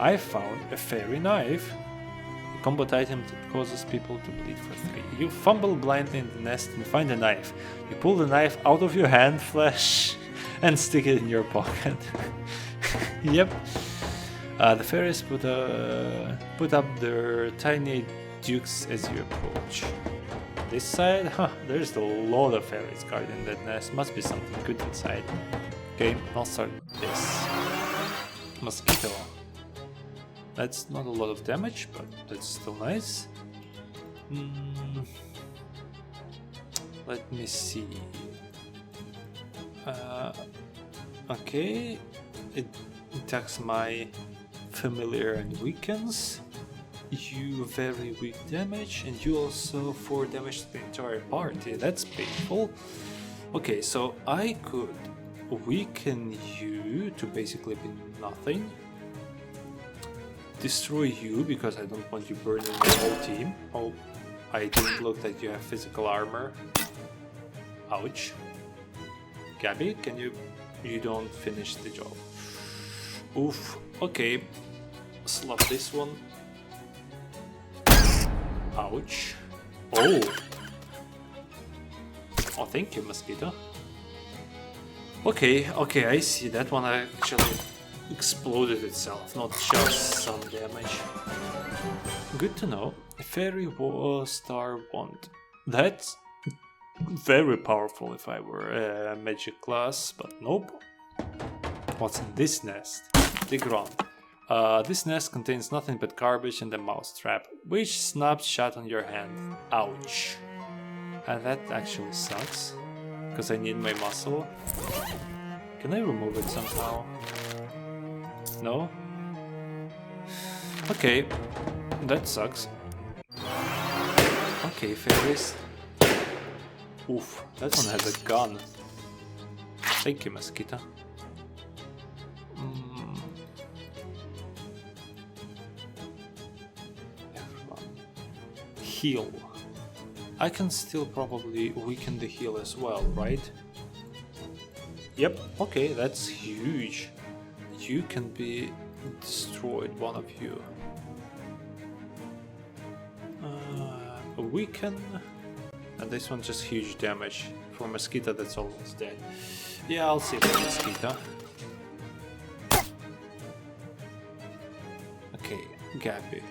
I found a fairy knife. A combat item that causes people to bleed for 3. You fumble blindly in the nest and find a knife. You pull the knife out of your hand flesh and stick it in your pocket. Yep. The fairies put up their tiny dukes as you approach. This side, there's a lot of fairies guarding that nest. Must be something good inside. Okay, I'll start this. Mosquito. That's not a lot of damage, but that's still nice. Let me see. Okay, it attacks my familiar and weakens. You very weak damage, and you also 4 damage to the entire party. That's painful. Okay, so I could weaken you to basically be nothing. Destroy you because I don't want you burning the whole team. Oh, I didn't look that you have physical armor. Ouch. Gabby, can you don't finish the job. Oof. Okay. Slap this one. Ouch. Oh. Oh, thank you, mosquito. Okay, I see. That one actually exploded itself, not just some damage. Good to know. Fairy Star Wand. That's very powerful if I were a magic class, but nope. What's in this nest? Dig around. This nest contains nothing but garbage and a mousetrap, which snaps shut on your hand. Ouch. And that actually sucks, because I need my muscle. Can I remove it somehow? No? Okay, that sucks. Okay, fairies. Oof, that one has a gun. Thank you, mosquito. Heal. I can still probably weaken the heal as well, right? Yep, okay, that's huge. You can be destroyed, one of you. Weaken. And this one just huge damage. For mosquito that's almost dead. Yeah, I'll save the mosquito. Okay, Gabby.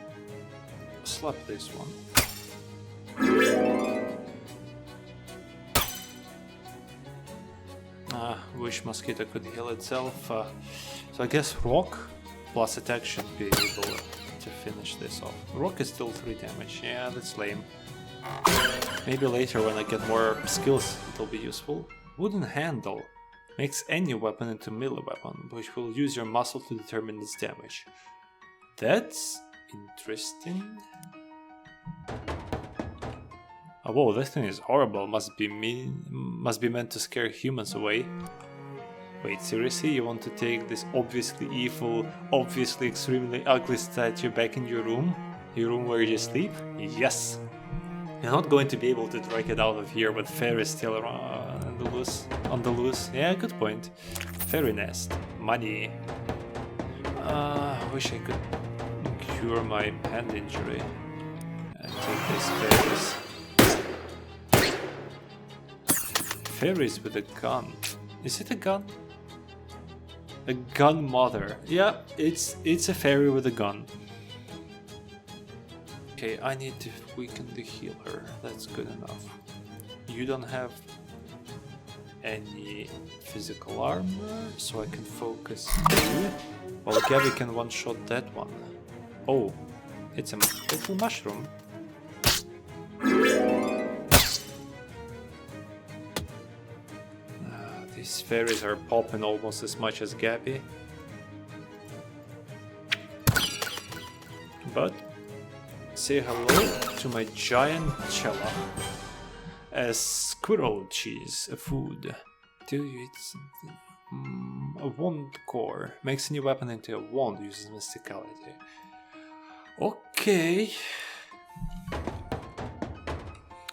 Slap this one. Wish mosquito could heal itself. So I guess rock plus attack should be able to finish this off. Rock is still 3 damage. Yeah, that's lame. Maybe later when I get more skills it'll be useful. Wooden handle makes any weapon into melee weapon, which will use your muscle to determine its damage. That's interesting. Oh, whoa, this thing is horrible. Must be meant to scare humans away. Wait, seriously? You want to take this obviously evil, obviously extremely ugly statue back in your room? Your room where you sleep? Yes! You're not going to be able to drag it out of here with fairies still around on the loose. Yeah, good point. Fairy nest. Money. Wish I could cure my hand injury. And take these fairies. Fairies with a gun. Is it a gun? A gun mother. Yeah, it's a fairy with a gun. Okay, I need to weaken the healer. That's good enough. You don't have any physical armor, so I can focus you. Well, Gabby can one-shot that one. Oh, it's a little mushroom. These fairies are popping almost as much as Gabby. But say hello to my giant cella. A squirrel cheese, a food. Do you eat something? A wand core. Makes a new weapon into a wand, uses mysticality. Okay.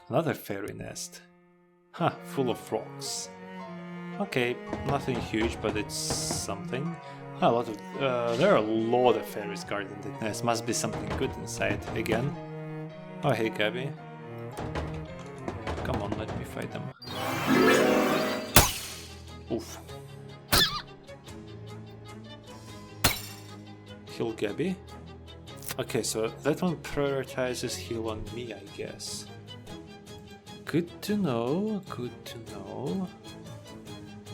Another fairy nest. Huh, full of rocks. Okay, nothing huge, but it's something. A lot of there are a lot of fairies guarding the nest. Must be something good inside again. Oh hey Gabby. Come on, let me fight them. Oof. Heal Gabby. Okay, so that one prioritizes heal on me, I guess. Good to know, good to know.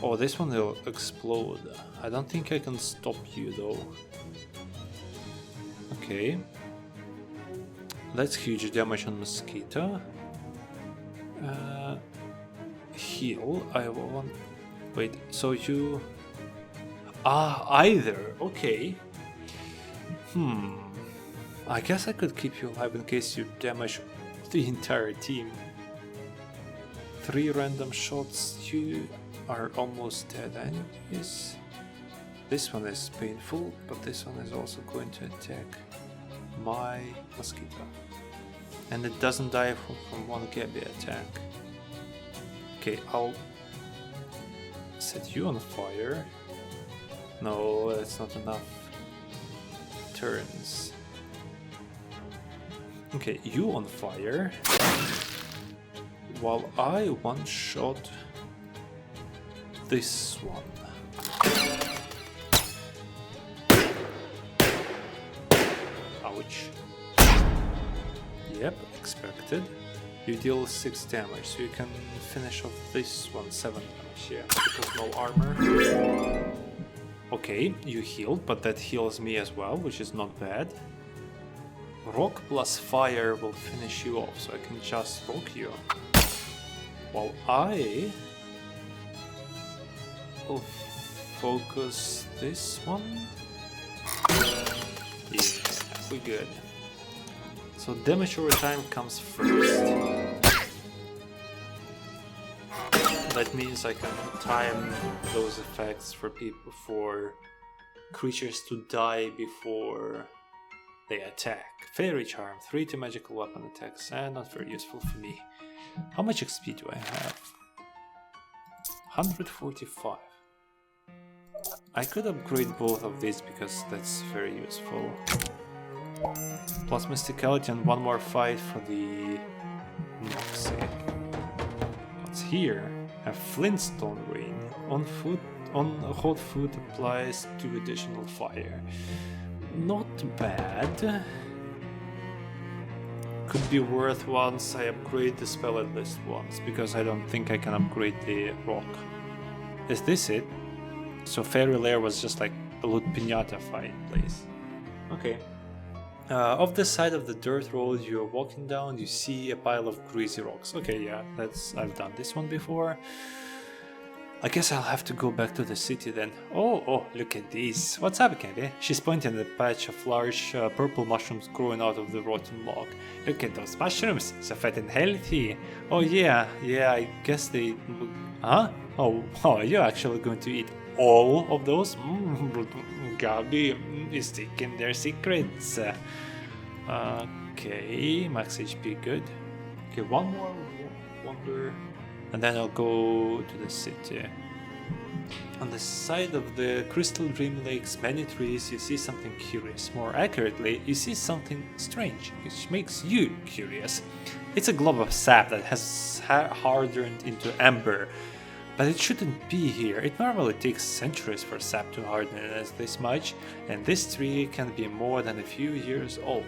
Oh, this one will explode. I don't think I can stop you though. Okay. That's huge damage on mosquito. Heal. I want. Wait, so you. Either. Okay. I guess I could keep you alive in case you damage the entire team. 3 random shots. You are almost dead anyways. This one is painful, but this one is also going to attack my mosquito. And it doesn't die from one Gabby attack. Okay, I'll set you on fire. No, that's not enough turns. Okay, you on fire. While I one-shot this one. Ouch. Yep, expected. You deal 6 damage, so you can finish off this one 7 damage, yeah, because no armor. Okay, you healed, but that heals me as well, which is not bad. Rock plus fire will finish you off, so I can just rock you. While I will focus this one. Yeah, we're good. So damage over time comes first. That means I can time those effects for people, for creatures to die before they attack. Fairy Charm, 3 to magical weapon attacks, and not very useful for me. How much XP do I have? 145. I could upgrade both of these because that's very useful. Plus Mysticality and one more fight for the Moxie. What's here? A Flintstone Ring. On hot food applies 2 additional fire. Not bad. Could be worth once I upgrade the spell at least once, because I don't think I can upgrade the rock. Is this it? So Fairy Lair was just like a Loot Pinata fight place. Okay. Off the side of the dirt road you're walking down, you see a pile of greasy rocks. Okay, yeah, I've done this one before. I guess I'll have to go back to the city then. Oh, look at these. What's up, Kevin? She's pointing at a patch of large purple mushrooms growing out of the rotten log. Look at those mushrooms, so fat and healthy. Oh yeah, I guess they... Huh? Oh, you're actually going to eat all of those? Gabi is taking their secrets. Okay, max HP, good. Okay, one more wonder... And then I'll go to the city. On the side of the Crystal Dream Lake's many trees, you see something curious. More accurately, you see something strange, which makes you curious. It's a glob of sap that has hardened into amber, but it shouldn't be here. It normally takes centuries for sap to harden as this much, and this tree can be more than a few years old.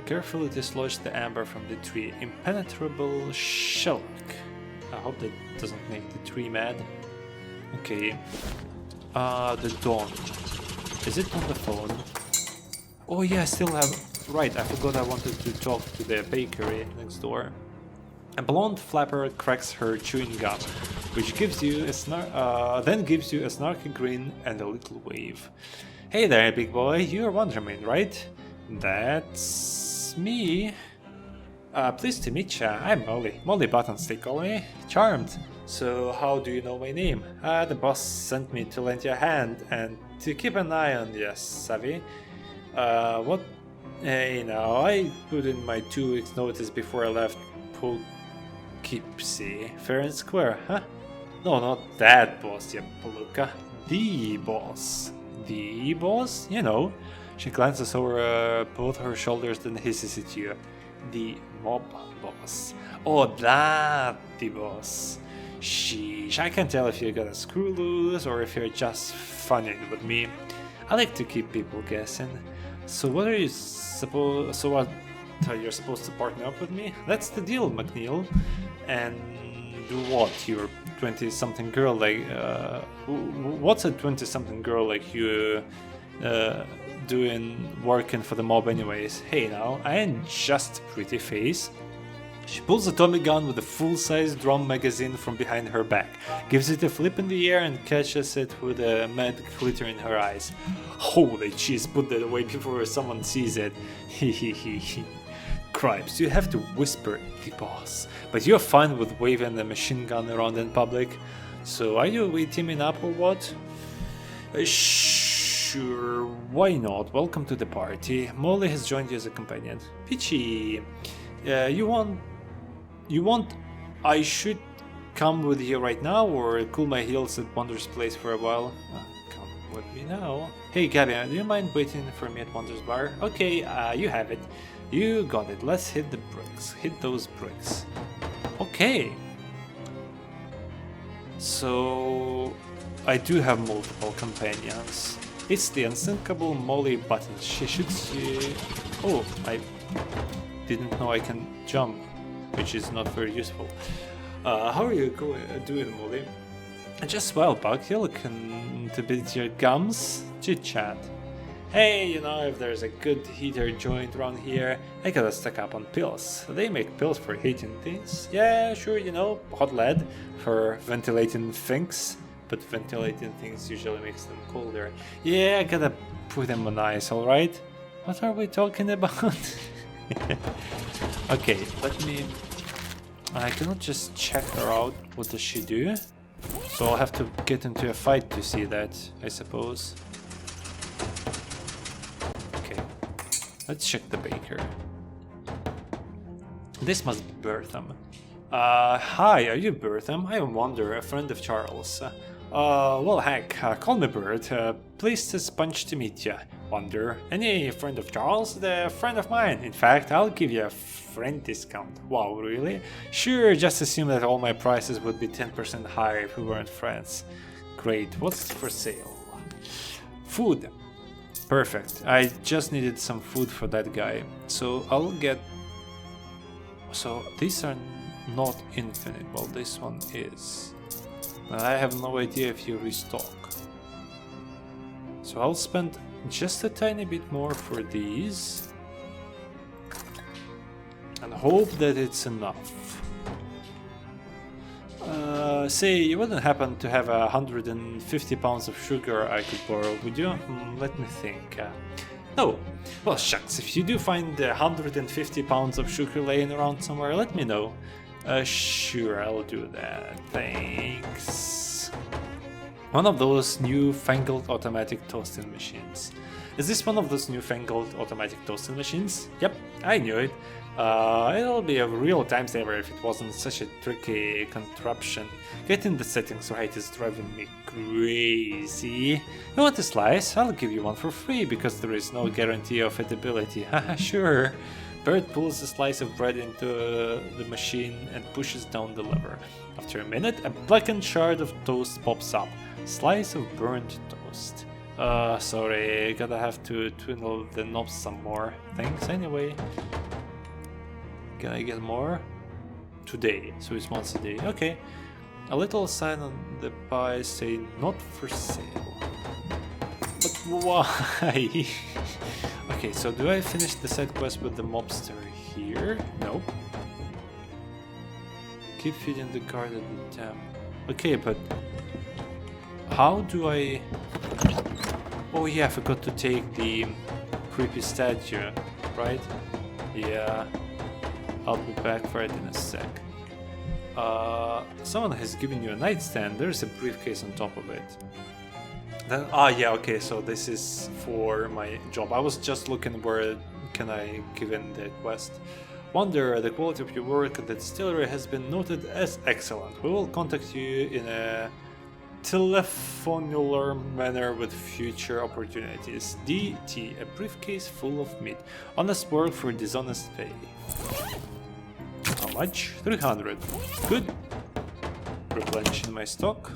Carefully dislodge the amber from the tree. Impenetrable shellback. I hope that doesn't make the tree mad. Okay. The dawn. Is it on the phone? Oh yeah, I still have... Right, I forgot I wanted to talk to the bakery next door. A blonde flapper cracks her chewing gum, which gives you a then gives you a snarky grin and a little wave. Hey there, big boy, you're Wonderman, right? That's me. Pleased to meet ya. I'm Molly. Molly Buttons, they call me. Charmed. So, how do you know my name? The boss sent me to lend you a hand and to keep an eye on you, savvy? What? I put in my 2 weeks notice before I left Poughkeepsie. Fair and square, huh? No, not that boss, you palooka. The boss. The boss? You know. She glances over both her shoulders, then hisses at you. The mob boss. Oh, that the boss. Sheesh, I can't tell if you're gonna screw loose or if you're just funning with me. I like to keep people guessing. So what are you supposed? So what? You're supposed to partner up with me? That's the deal, McNeil. And do what? You're 20-something girl like. What's a 20-something girl like you? Doing working for the mob anyways. Hey now, I ain't just a pretty face. She pulls a Tommy gun with a full-size drum magazine from behind her back, gives it a flip in the air and catches it with a mad glitter in her eyes. Holy cheese, put that away before someone sees it. Hehehe. Cripes, you have to whisper the boss, but you're fine with waving a machine gun around in public. So are we teaming up or what? Sure, why not? Welcome to the party. Molly has joined you as a companion. Peachy, you want I should come with you right now or cool my heels at Wonder's place for a while? Come with me now. Hey Gabby, do you mind waiting for me at Wonder's bar? Okay, you have it. You got it. Let's hit the bricks. Hit those bricks. Okay. So I do have multiple companions. It's the unsinkable Molly Buttons. She shoots you. Oh, I didn't know I can jump, which is not very useful. How are you doing, Molly? Just well, Buck, you looking to bit your gums? Chit chat. Hey, you know, if there's a good heater joint around here, I gotta stock up on pills. They make pills for heating things. Yeah, sure, you know, hot lead for ventilating things, but ventilating things usually makes them colder. Yeah, I gotta put them on ice, alright? What are we talking about? Okay, let me... I cannot just check her out. What does she do? So I'll have to get into a fight to see that, I suppose. Okay, let's check the baker. This must be Bertham. Hi, are you Bertham? I am Wonder, a friend of Charles. Well, heck, call me Bert. Pleased as punch to meet ya. Wonder, any friend of Charles? The friend of mine. In fact, I'll give you a friend discount. Wow, really? Sure, just assume that all my prices would be 10% higher if we weren't friends. Great, what's for sale? Food. Perfect. I just needed some food for that guy. So I'll get... So these are not infinite. Well, this one is. But I have no idea if you restock. So I'll spend just a tiny bit more for these. And hope that it's enough. Say, you wouldn't happen to have 150 pounds of sugar I could borrow, would you? Let me think. No. Well, shucks, if you do find 150 pounds of sugar laying around somewhere, let me know. Sure, I'll do that. Thanks. One of those newfangled automatic toasting machines. Is this one of those newfangled automatic toasting machines? Yep, I knew it. It'll be a real time saver if it wasn't such a tricky contraption. Getting the settings right is driving me crazy. You want a slice? I'll give you one for free because there is no guarantee of edibility. Haha, sure. Bert pulls a slice of bread into the machine and pushes down the lever. After a minute, a blackened shard of toast pops up. Slice of burnt toast. Sorry, gotta have to twiddle the knobs some more. Thanks anyway. Can I get more? Today, so it's once a day. Okay. A little sign on the pie saying not for sale. But why? Okay, so do I finish the side quest with the mobster here? Nope. Keep feeding the guard at the tap. Okay, but how do I... Oh yeah, I forgot to take the creepy statue, right? Yeah. I'll be back for it in a sec. Someone has given you a nightstand. There's a briefcase on top of it. Then, yeah, okay, so this is for my job. I was just looking where can I give in the quest. Wonder, the quality of your work at the distillery has been noted as excellent. We will contact you in a telephonular manner with future opportunities. DT, a briefcase full of meat. Honest work for dishonest pay. How much? 300. Good. Replenishing my stock.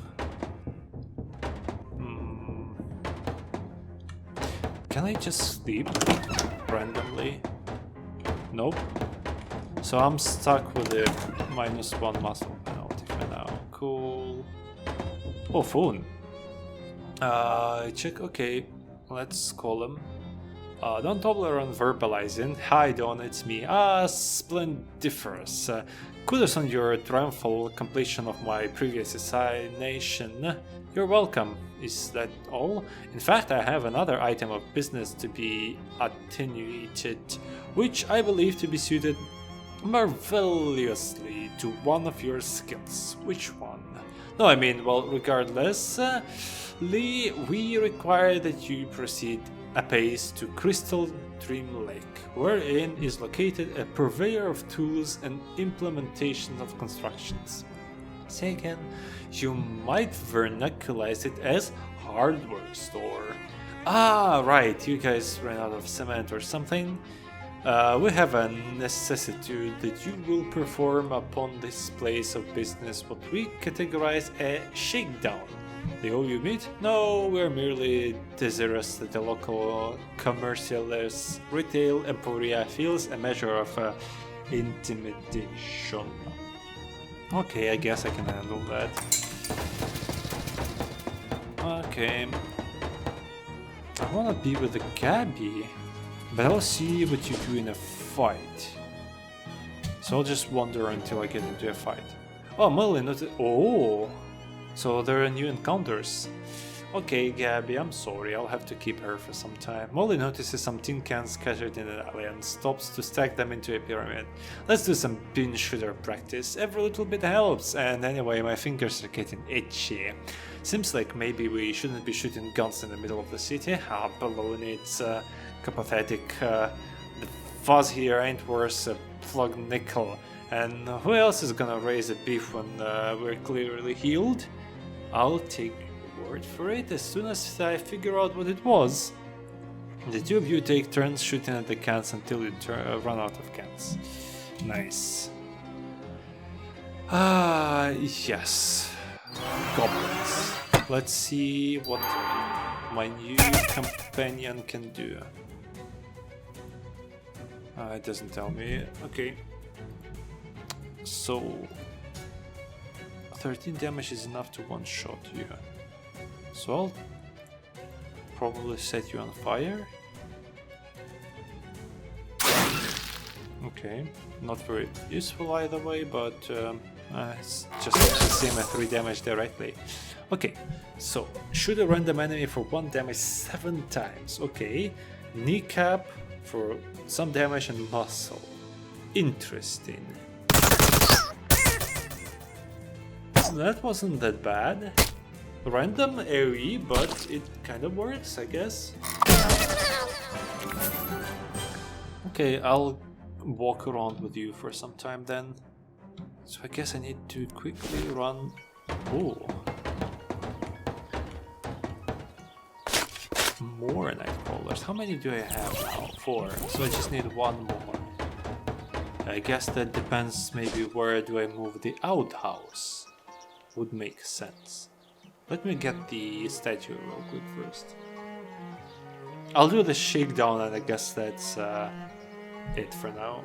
Can I just sleep randomly? Nope. So I'm stuck with the -1 muscle penalty for now. Cool. Oh, phone. Check. Okay, let's call him. Don't bother on verbalizing. Hi, Don, it's me. Splendiferous. Kudos on your triumphal completion of my previous assignation. You're welcome. Is that all? In fact, I have another item of business to be attenuated, which I believe to be suited marvelously to one of your skills. Which one? No, I mean, well, regardless, Lee, we require that you proceed apace to Crystal Dream Lake, wherein is located a purveyor of tools and implementation of constructions. Say again, you might vernacularize it as hardware store. Ah, right, you guys ran out of cement or something. We have a necessity that you will perform upon this place of business what we categorize a shakedown. They owe you meat? No, we're merely desirous that the local commercialist retail emporia feels a measure of intimidation. Okay, I guess I can handle that. Okay. I wanna be with the Gabby, but I'll see what you do in a fight. So I'll just wander until I get into a fight. Oh, Molly noticed. Oh! So there are new encounters. Okay, Gabby, I'm sorry, I'll have to keep her for some time. Molly notices some tin cans scattered in an alley and stops to stack them into a pyramid. Let's do some pin shooter practice. Every little bit helps, and anyway, my fingers are getting itchy. Seems like maybe we shouldn't be shooting guns in the middle of the city. Ah, baloney, it's pathetic. The fuzz here ain't worth a plugged nickel. And who else is gonna raise a beef when we're clearly healed? I'll take word for it as soon as I figure out what it was. The two of you take turns shooting at the cans until you run out of cans. Nice. Yes. Goblins. Let's see what my new companion can do. It doesn't tell me. Okay. So 13 damage is enough to one-shot you. So I'll probably set you on fire. Okay, not very useful either way, but it's just the same as 3 damage directly. Okay, so shoot a random enemy for 1 damage 7 times. Okay, kneecap for some damage and muscle. Interesting. That wasn't that bad. Random AoE, but it kind of works, I guess. Okay, I'll walk around with you for some time then. So I guess I need to quickly run. Oh. More Nightcrawlers. How many do I have now? 4. So I just need 1 more. I guess that depends maybe where do I move the outhouse. Would make sense. Let me get the statue real quick first. I'll do the shakedown and I guess that's it for now.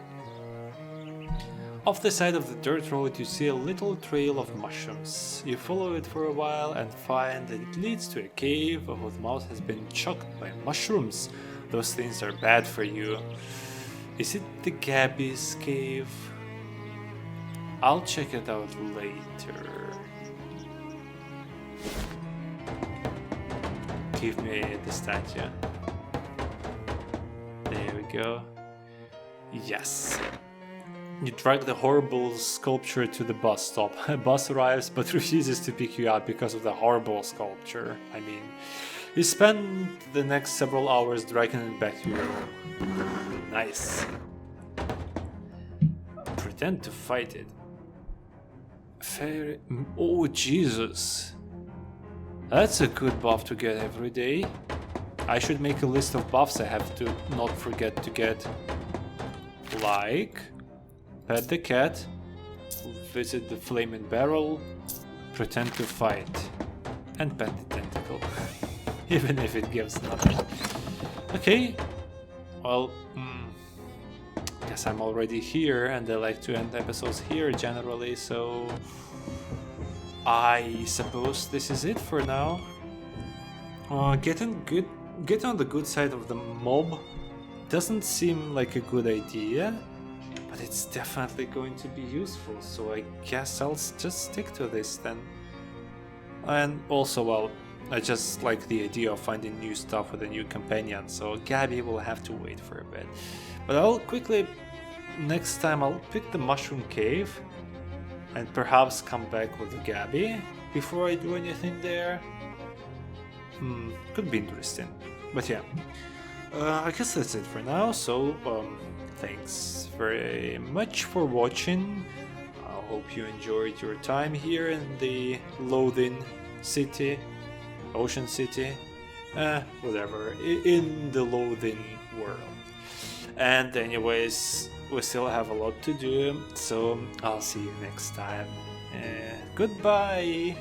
Off the side of the dirt road you see a little trail of mushrooms. You follow it for a while and find that it leads to a cave whose mouth has been choked by mushrooms. Those things are bad for you. Is it the Gabby's cave? I'll check it out later. Give me the statue. There we go. Yes. You drag the horrible sculpture to the bus stop. A bus arrives but refuses to pick you up because of the horrible sculpture. I mean, you spend the next several hours dragging it back to your room. Nice. Pretend to fight it. Fair. Oh, Jesus. That's a good buff to get every day. I should make a list of buffs I have to not forget to get. Like, pet the cat, visit the flaming barrel, pretend to fight, and pet the tentacle. Even if it gives nothing. Okay, well, guess I'm already here and I like to end episodes here generally, so I suppose this is it for now. Get on the good side of the mob doesn't seem like a good idea, but it's definitely going to be useful, so I guess I'll just stick to this then. And also, well, I just like the idea of finding new stuff with a new companion, so Gabby will have to wait for a bit. But I'll quickly, next time I'll pick the Mushroom Cave and perhaps come back with Gabby before I do anything there. Could be interesting. But yeah, I guess that's it for now, so thanks very much for watching. I hope you enjoyed your time here in the Loathing City, Ocean City, whatever, in the Loathing world. And anyways, we still have a lot to do, so I'll see you next time. Goodbye!